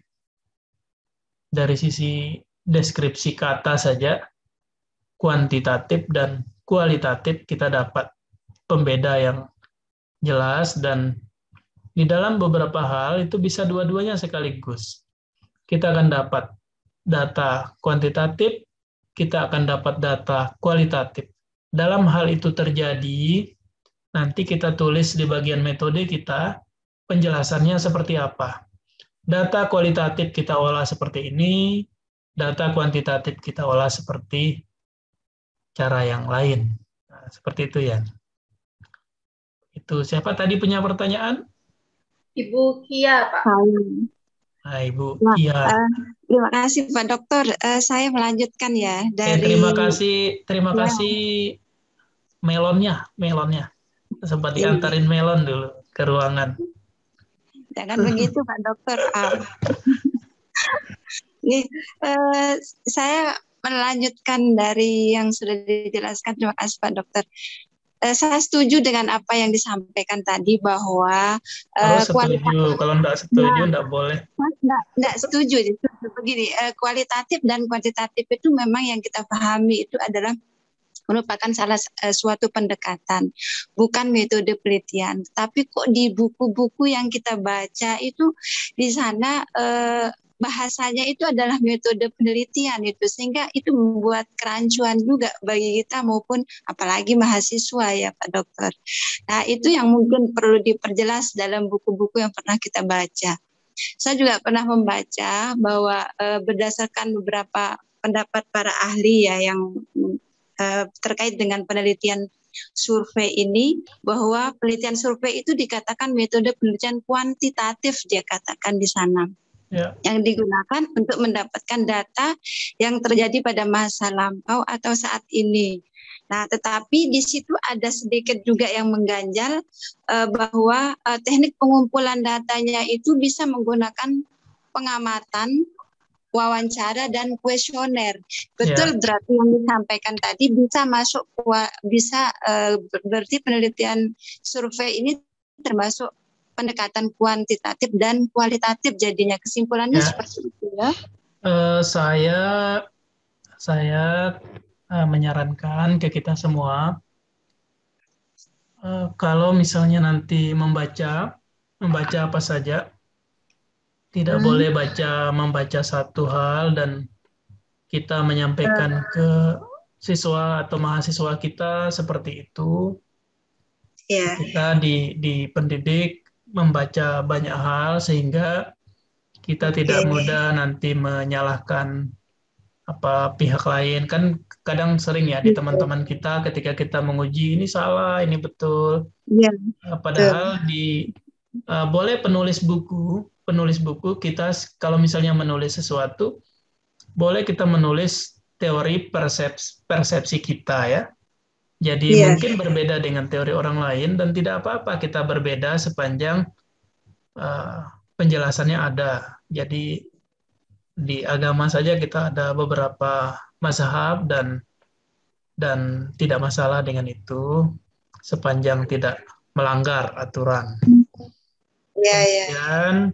Dari sisi deskripsi kata saja, kuantitatif dan kualitatif kita dapat pembeda yang jelas, dan di dalam beberapa hal itu bisa dua-duanya sekaligus. Kita akan dapat data kuantitatif, kita akan dapat data kualitatif. Dalam hal itu terjadi, nanti kita tulis di bagian metode kita, penjelasannya seperti apa. Data kualitatif kita olah seperti ini, data kuantitatif kita olah seperti cara yang lain. Nah, seperti itu ya. Itu siapa tadi punya pertanyaan? Ibu Kia, Pak. Nah, Ibu Nah, Kia. Terima kasih Pak Dokter. Saya melanjutkan ya dari. Terima kasih melonnya. Sempat diantarin melon dulu ke ruangan. Jangan begitu Pak Dokter. Nih, saya melanjutkan dari yang sudah dijelaskan. Terima kasih Pak Dokter. Saya setuju dengan apa yang disampaikan tadi bahwa harus setuju. Kalau enggak setuju enggak boleh. Enggak setuju. Begini, kualitatif dan kuantitatif itu memang yang kita pahami itu adalah merupakan salah suatu pendekatan, bukan metode penelitian. Tapi kok di buku-buku yang kita baca itu di sana bahasanya itu adalah metode penelitian itu, sehingga itu membuat kerancuan juga bagi kita maupun apalagi mahasiswa ya Pak Dokter. Nah itu yang mungkin perlu diperjelas dalam buku-buku yang pernah kita baca. Saya juga pernah membaca bahwa berdasarkan beberapa pendapat para ahli ya yang terkait dengan penelitian survei ini, bahwa penelitian survei itu dikatakan metode penelitian kuantitatif, dia katakan di sana. Yang digunakan untuk mendapatkan data yang terjadi pada masa lampau atau saat ini. Nah, tetapi di situ ada sedikit juga yang mengganjal bahwa teknik pengumpulan datanya itu bisa menggunakan pengamatan, wawancara dan kuesioner. Betul, berarti yang disampaikan tadi bisa masuk, berarti penelitian survei ini termasuk pendekatan kuantitatif dan kualitatif jadinya. Kesimpulannya seperti itu ya. Saya menyarankan ke kita semua, kalau misalnya nanti membaca apa saja, tidak boleh membaca satu hal dan kita menyampaikan ke siswa atau mahasiswa kita seperti itu. Kita dipendidik membaca banyak hal sehingga kita tidak mudah nanti menyalahkan pihak lain. Kan kadang sering ya di teman-teman kita ketika kita menguji ini salah, ini betul. Padahal boleh penulis buku kita kalau misalnya menulis sesuatu, boleh kita menulis teori persepsi kita ya. Jadi mungkin berbeda dengan teori orang lain dan tidak apa-apa kita berbeda sepanjang penjelasannya ada. Jadi di agama saja kita ada beberapa mazhab dan tidak masalah dengan itu sepanjang tidak melanggar aturan. Kemudian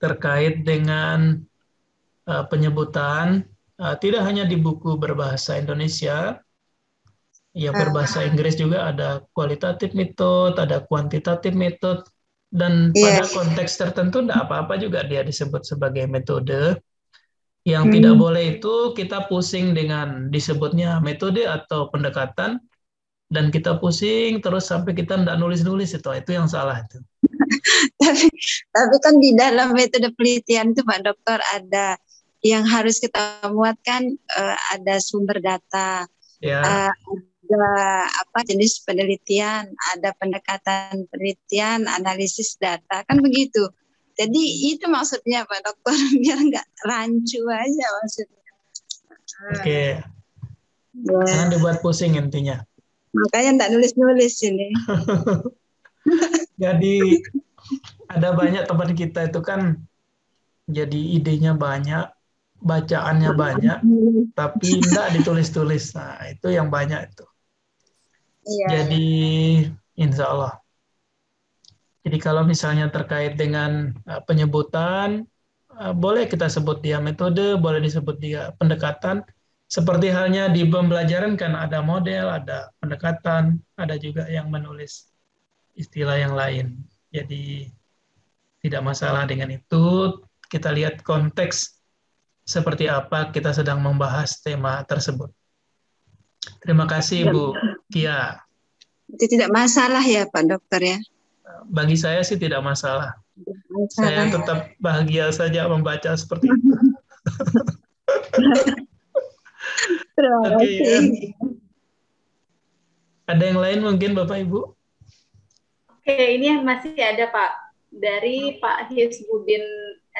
terkait dengan penyebutan, tidak hanya di buku berbahasa Indonesia, ya berbahasa Inggris juga ada kualitatif metode, ada kuantitatif metode, dan pada konteks tertentu tidak apa-apa juga dia disebut sebagai metode. Yang tidak boleh itu kita pusing dengan disebutnya metode atau pendekatan, dan kita pusing terus sampai kita tidak nulis-nulis itu yang salah itu. Tapi kan di dalam metode penelitian itu Pak Dokter ada yang harus kita muatkan, ada sumber data, ada jenis penelitian, ada pendekatan penelitian, analisis data, kan begitu. Jadi itu maksudnya Pak Dokter, biar nggak rancu aja maksudnya. Oke. Jangan dibuat pusing intinya. Makanya nggak nulis-nulis ini. Jadi ada banyak teman kita itu kan jadi idenya banyak, bacaannya banyak, tapi enggak ditulis-tulis. Nah, itu yang banyak itu. Jadi insya Allah. Jadi kalau misalnya terkait dengan penyebutan, boleh kita sebut dia metode, boleh disebut dia pendekatan. Seperti halnya di pembelajaran kan ada model, ada pendekatan, ada juga yang menulis istilah yang lain. Jadi tidak masalah dengan itu. Kita lihat konteks seperti apa kita sedang membahas tema tersebut. Terima kasih Bu Kia. Itu tidak masalah ya Pak Dokter ya? Bagi saya sih tidak masalah. Saya tetap bahagia saja membaca seperti itu. Oke, ya. Ada yang lain mungkin Bapak Ibu? Oke, ini masih ada Pak dari Pak Hisbudin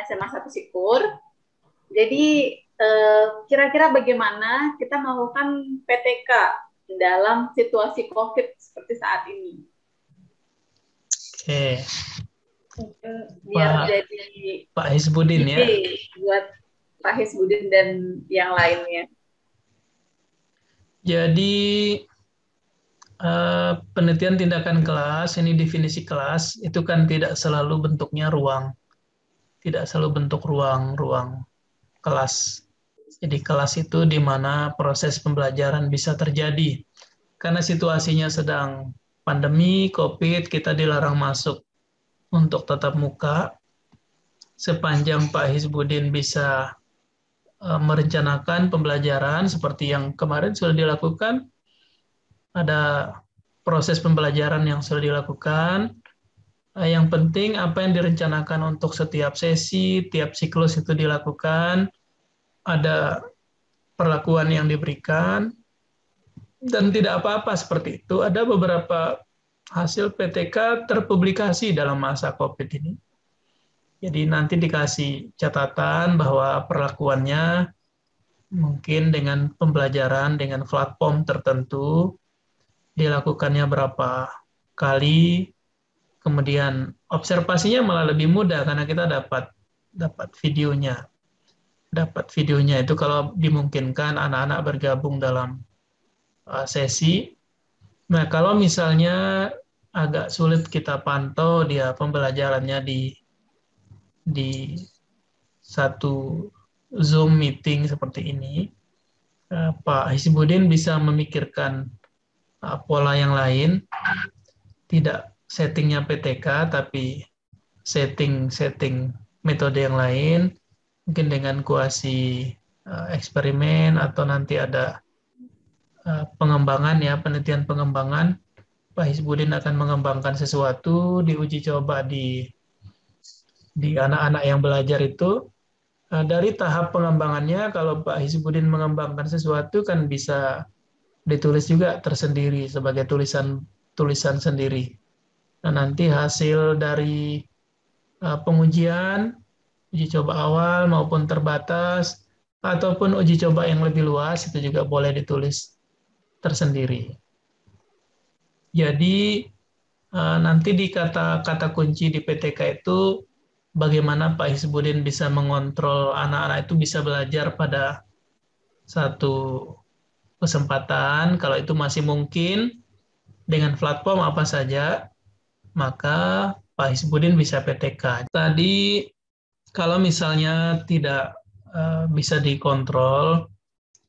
SMA 1 Sikur. Jadi kira-kira bagaimana kita melakukan PTK dalam situasi COVID seperti saat ini? Oke. Biar jadi Pak Hisbudin ya. Buat Pak Hisbudin dan yang lainnya. Jadi penelitian tindakan kelas, ini definisi kelas, itu kan tidak selalu bentuknya ruang. Tidak selalu bentuk ruang kelas. Jadi kelas itu di mana proses pembelajaran bisa terjadi. Karena situasinya sedang pandemi, COVID, kita dilarang masuk untuk tatap muka. sepanjang Pak Hizbudin bisa merencanakan pembelajaran seperti yang kemarin sudah dilakukan, ada proses pembelajaran yang sudah dilakukan. Yang penting apa yang direncanakan untuk setiap sesi, tiap siklus itu dilakukan, ada perlakuan yang diberikan, dan tidak apa-apa seperti itu. Ada beberapa hasil PTK terpublikasi dalam masa COVID ini. Jadi nanti dikasih catatan bahwa perlakuannya mungkin dengan pembelajaran dengan platform tertentu, dilakukannya berapa kali, kemudian observasinya malah lebih mudah karena kita dapat videonya. Dapat videonya itu kalau dimungkinkan anak-anak bergabung dalam sesi. Nah, kalau misalnya agak sulit kita pantau dia pembelajarannya di satu Zoom meeting seperti ini, Pak Hizbudin bisa memikirkan pola yang lain, tidak settingnya PTK, tapi setting metode yang lain, mungkin dengan kuasi eksperimen atau nanti ada pengembangan ya, penelitian pengembangan. Pak Hizbudin akan mengembangkan sesuatu, diuji coba di anak-anak yang belajar itu. Dari tahap pengembangannya, kalau Pak Hizbudin mengembangkan sesuatu kan bisa ditulis juga tersendiri sebagai tulisan sendiri. Nah, nanti hasil dari pengujian, uji coba awal maupun terbatas, ataupun uji coba yang lebih luas, itu juga boleh ditulis tersendiri. Jadi nanti di kata kunci di PTK itu bagaimana Pak Hizbudin bisa mengontrol anak-anak itu bisa belajar pada satu kesempatan, kalau itu masih mungkin dengan platform apa saja, maka Pak Hizbudin bisa PTK. Tadi kalau misalnya tidak bisa dikontrol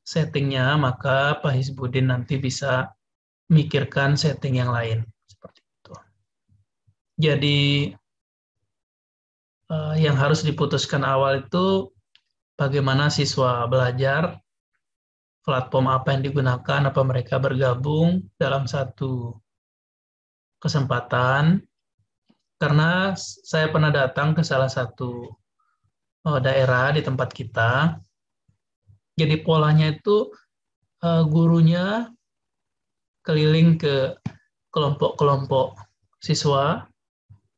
settingnya, maka Pak Hizbudin nanti bisa mikirkan setting yang lain. Seperti itu. Jadi yang harus diputuskan awal itu bagaimana siswa belajar, platform apa yang digunakan, apa mereka bergabung dalam satu kesempatan. Karena saya pernah datang ke salah satu daerah di tempat kita, jadi polanya itu gurunya keliling ke kelompok-kelompok siswa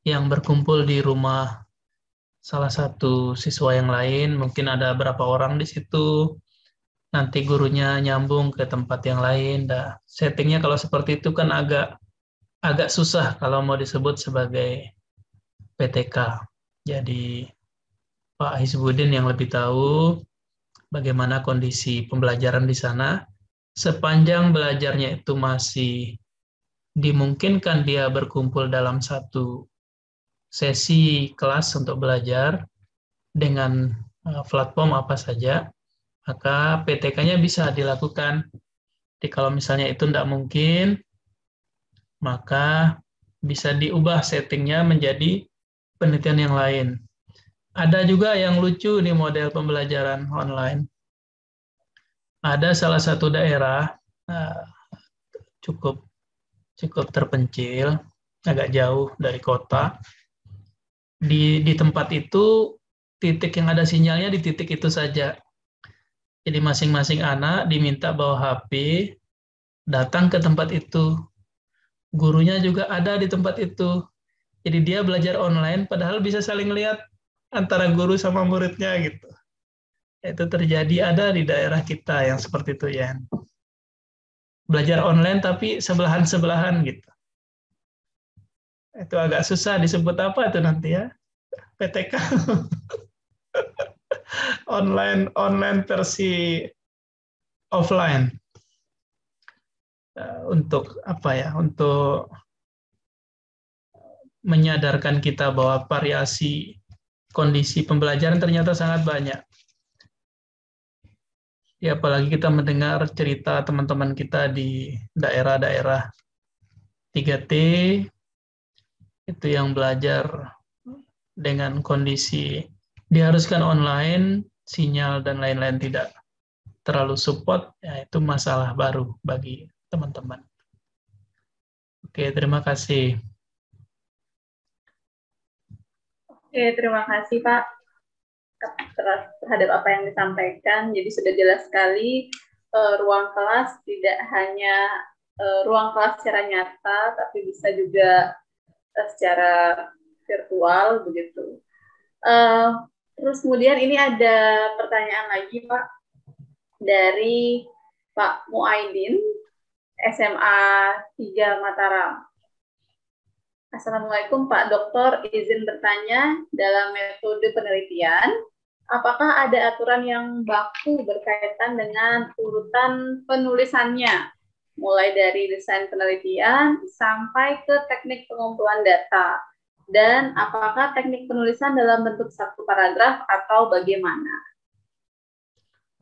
yang berkumpul di rumah salah satu siswa yang lain, mungkin ada berapa orang di situ, nanti gurunya nyambung ke tempat yang lain. Nah, settingnya kalau seperti itu kan agak susah kalau mau disebut sebagai PTK. Jadi Pak Hizbudin yang lebih tahu bagaimana kondisi pembelajaran di sana. Sepanjang belajarnya itu masih dimungkinkan dia berkumpul dalam satu sesi kelas untuk belajar dengan platform apa saja, maka PTK-nya bisa dilakukan. Jadi kalau misalnya itu tidak mungkin, maka bisa diubah settingnya menjadi penelitian yang lain. Ada juga yang lucu di model pembelajaran online. Ada salah satu daerah cukup terpencil, agak jauh dari kota. Di tempat itu titik yang ada sinyalnya di titik itu saja. Jadi masing-masing anak diminta bawa HP, datang ke tempat itu. Gurunya juga ada di tempat itu. Jadi dia belajar online padahal bisa saling lihat antara guru sama muridnya gitu. Itu terjadi ada di daerah kita yang seperti itu ya. Belajar online tapi sebelahan-sebelahan gitu. Itu agak susah disebut apa itu nanti ya? PTK. online versi offline. Untuk apa ya? Untuk menyadarkan kita bahwa variasi kondisi pembelajaran ternyata sangat banyak. Ya, apalagi kita mendengar cerita teman-teman kita di daerah-daerah 3T itu yang belajar dengan kondisi diharuskan online, sinyal dan lain-lain tidak terlalu support, ya itu masalah baru bagi teman-teman. Oke, terima kasih. Oke, terima kasih Pak terhadap apa yang disampaikan. Jadi sudah jelas sekali ruang kelas tidak hanya ruang kelas secara nyata, tapi bisa juga secara virtual begitu. Terus kemudian ini ada pertanyaan lagi Pak dari Pak Muaidin, SMA 3 Mataram. Assalamualaikum Pak Dokter, izin bertanya, dalam metode penelitian, apakah ada aturan yang baku berkaitan dengan urutan penulisannya, mulai dari desain penelitian sampai ke teknik pengumpulan data, dan apakah teknik penulisan dalam bentuk satu paragraf atau bagaimana?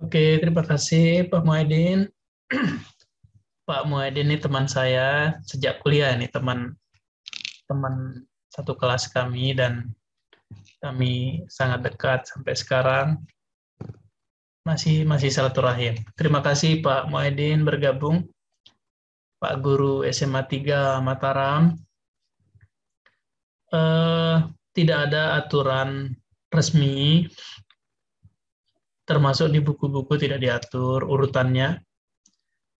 Oke, terima kasih Pak Muaidin. Pak Muaidin ini teman saya sejak kuliah, ini teman satu kelas kami, dan kami sangat dekat sampai sekarang, masih silaturahim. Terima kasih Pak Muaidin bergabung, Pak Guru SMA 3 Mataram. Tidak ada aturan resmi, termasuk di buku-buku tidak diatur urutannya,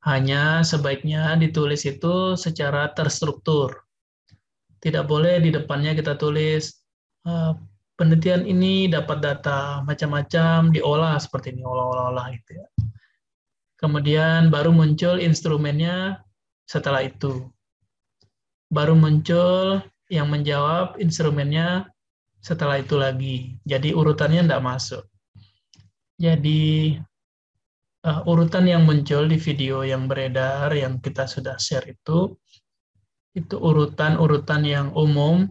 hanya sebaiknya ditulis itu secara terstruktur. Tidak boleh di depannya kita tulis penelitian ini dapat data macam-macam, diolah seperti ini, olah-olah gitu ya. Kemudian baru muncul instrumennya setelah itu. Baru muncul yang menjawab instrumennya setelah itu lagi. Jadi urutannya tidak masuk. Jadi urutan yang muncul di video yang beredar, yang kita sudah share itu urutan-urutan yang umum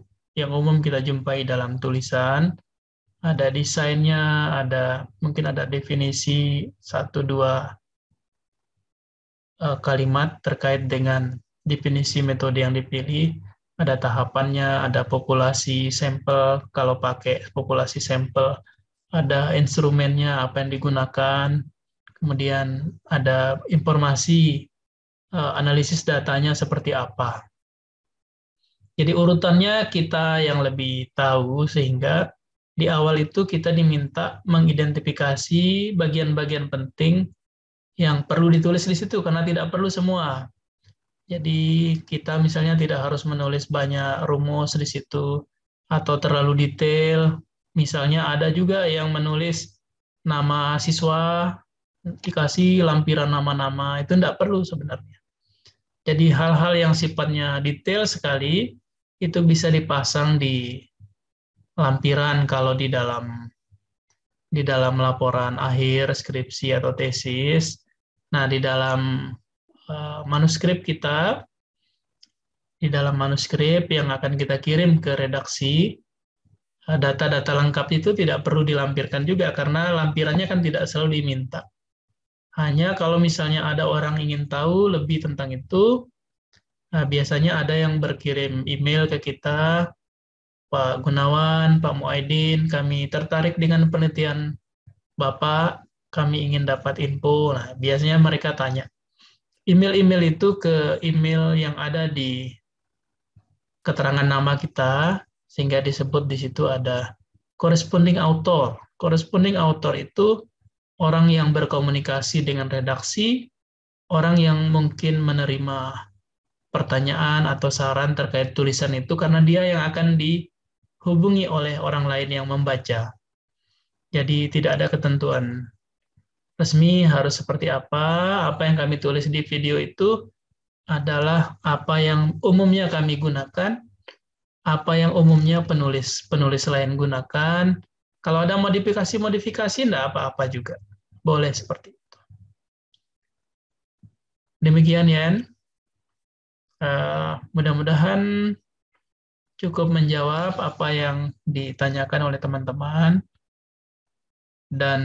kita jumpai dalam tulisan, ada desainnya, mungkin ada definisi 1-2 kalimat terkait dengan definisi metode yang dipilih, ada tahapannya, ada populasi sampel, kalau pakai populasi sampel, ada instrumennya, apa yang digunakan, kemudian ada informasi analisis datanya seperti apa. Jadi urutannya kita yang lebih tahu, sehingga di awal itu kita diminta mengidentifikasi bagian-bagian penting yang perlu ditulis di situ, karena tidak perlu semua. Jadi kita misalnya tidak harus menulis banyak rumus di situ, atau terlalu detail. Misalnya ada juga yang menulis nama siswa, dikasih lampiran nama-nama, itu tidak perlu sebenarnya. Jadi hal-hal yang sifatnya detail sekali, itu bisa dipasang di lampiran kalau di dalam laporan akhir, skripsi atau tesis. Nah, di dalam manuskrip kita, di dalam manuskrip yang akan kita kirim ke redaksi, data-data lengkap itu tidak perlu dilampirkan juga, karena lampirannya kan tidak selalu diminta. Hanya kalau misalnya ada orang ingin tahu lebih tentang itu, biasanya ada yang berkirim email ke kita, Pak Gunawan, Pak Muaidin, kami tertarik dengan penelitian Bapak, kami ingin dapat info. Nah, biasanya mereka tanya. Email-email itu ke email yang ada di keterangan nama kita, sehingga disebut di situ ada corresponding author. Corresponding author itu orang yang berkomunikasi dengan redaksi, orang yang mungkin menerima pertanyaan atau saran terkait tulisan itu, karena dia yang akan dihubungi oleh orang lain yang membaca. Jadi tidak ada ketentuan resmi harus seperti apa yang kami tulis di video itu adalah apa yang umumnya kami gunakan, apa yang umumnya penulis lain gunakan. Kalau ada modifikasi, enggak apa-apa juga. Boleh seperti itu. Demikian, Yan. Mudah-mudahan cukup menjawab apa yang ditanyakan oleh teman-teman. Dan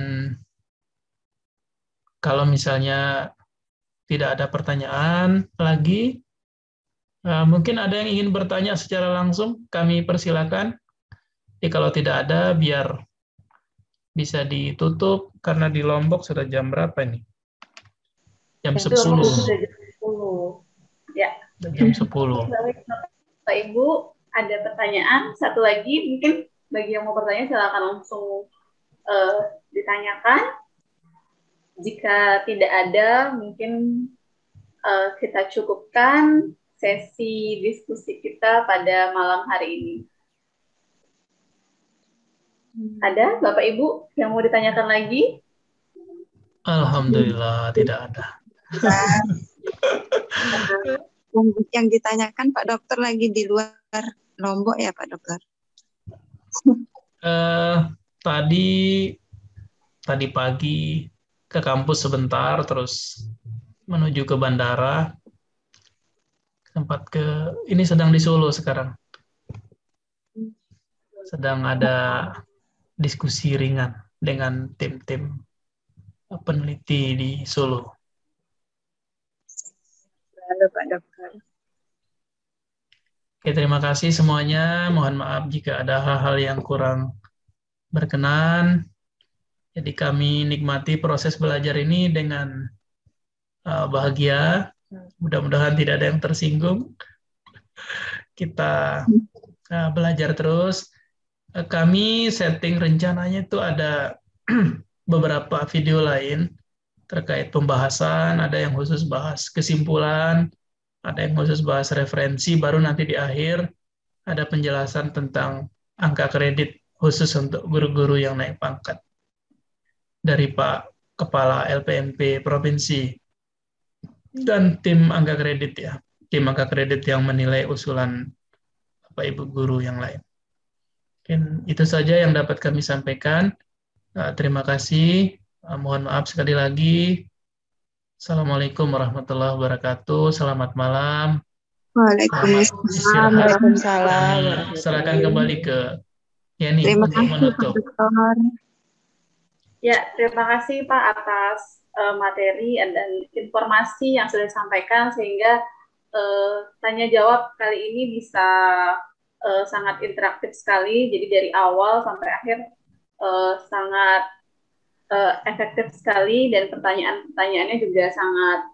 kalau misalnya tidak ada pertanyaan lagi, mungkin ada yang ingin bertanya secara langsung, kami persilakan. Jadi kalau tidak ada, biar bisa ditutup karena di Lombok sudah jam berapa ini? Jam Betul, 10. sudah jam 10. Ya. Jam 10. Baik, Bapak Ibu, ada pertanyaan satu lagi, mungkin bagi yang mau bertanya silakan langsung ditanyakan. Jika tidak ada, mungkin kita cukupkan sesi diskusi kita pada malam hari ini. Ada Bapak Ibu yang mau ditanyakan lagi? Alhamdulillah tidak ada. Yang ditanyakan Pak Dokter lagi di luar Lombok ya Pak Dokter? Tadi pagi ke kampus sebentar, terus menuju ke bandara. Ini sedang di Solo sekarang. Sedang ada diskusi ringan dengan tim-tim peneliti di Solo. Halo Pak Dokter. Oke, terima kasih semuanya. Mohon maaf jika ada hal-hal yang kurang berkenan. Jadi kami nikmati proses belajar ini dengan bahagia. Mudah-mudahan tidak ada yang tersinggung. Kita belajar terus. Kami setting rencananya itu ada beberapa video lain terkait pembahasan, ada yang khusus bahas kesimpulan, ada yang khusus bahas referensi, baru nanti di akhir ada penjelasan tentang angka kredit khusus untuk guru-guru yang naik pangkat dari Pak Kepala LPMP Provinsi dan tim angka kredit ya, tim angka kredit yang menilai usulan Bapak Ibu guru yang lain. Mungkin itu saja yang dapat kami sampaikan. Terima kasih. Mohon maaf sekali lagi. Assalamualaikum warahmatullahi wabarakatuh. Selamat malam. Waalaikumsalam. Serahkan kembali ke Yani untuk menutup. Ya, terima kasih Pak atas materi dan informasi yang sudah disampaikan sehingga tanya jawab kali ini bisa sangat interaktif sekali. Jadi dari awal sampai akhir sangat efektif sekali dan pertanyaan-pertanyaannya juga sangat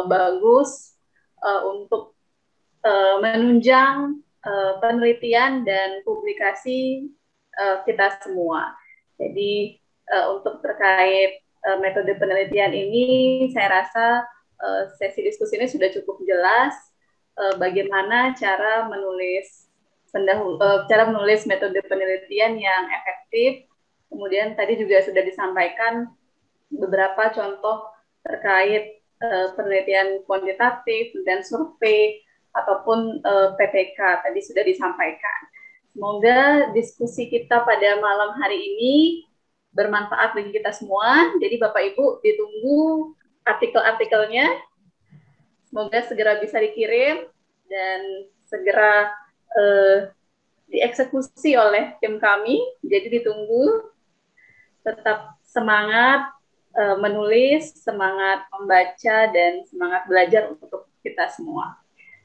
bagus untuk menunjang penelitian dan publikasi kita semua. Jadi untuk terkait metode penelitian ini, saya rasa sesi diskusi ini sudah cukup jelas bagaimana cara menulis metode penelitian yang efektif. Kemudian tadi juga sudah disampaikan beberapa contoh terkait penelitian kuantitatif dan survei ataupun PTK tadi sudah disampaikan. Semoga diskusi kita pada malam hari ini bermanfaat bagi kita semua. Jadi Bapak Ibu ditunggu artikel-artikelnya. Semoga segera bisa dikirim dan segera dieksekusi oleh tim kami. Jadi ditunggu. Tetap semangat menulis, semangat membaca, dan semangat belajar untuk kita semua.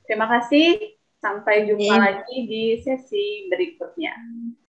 Terima kasih. Sampai jumpa lagi di sesi berikutnya.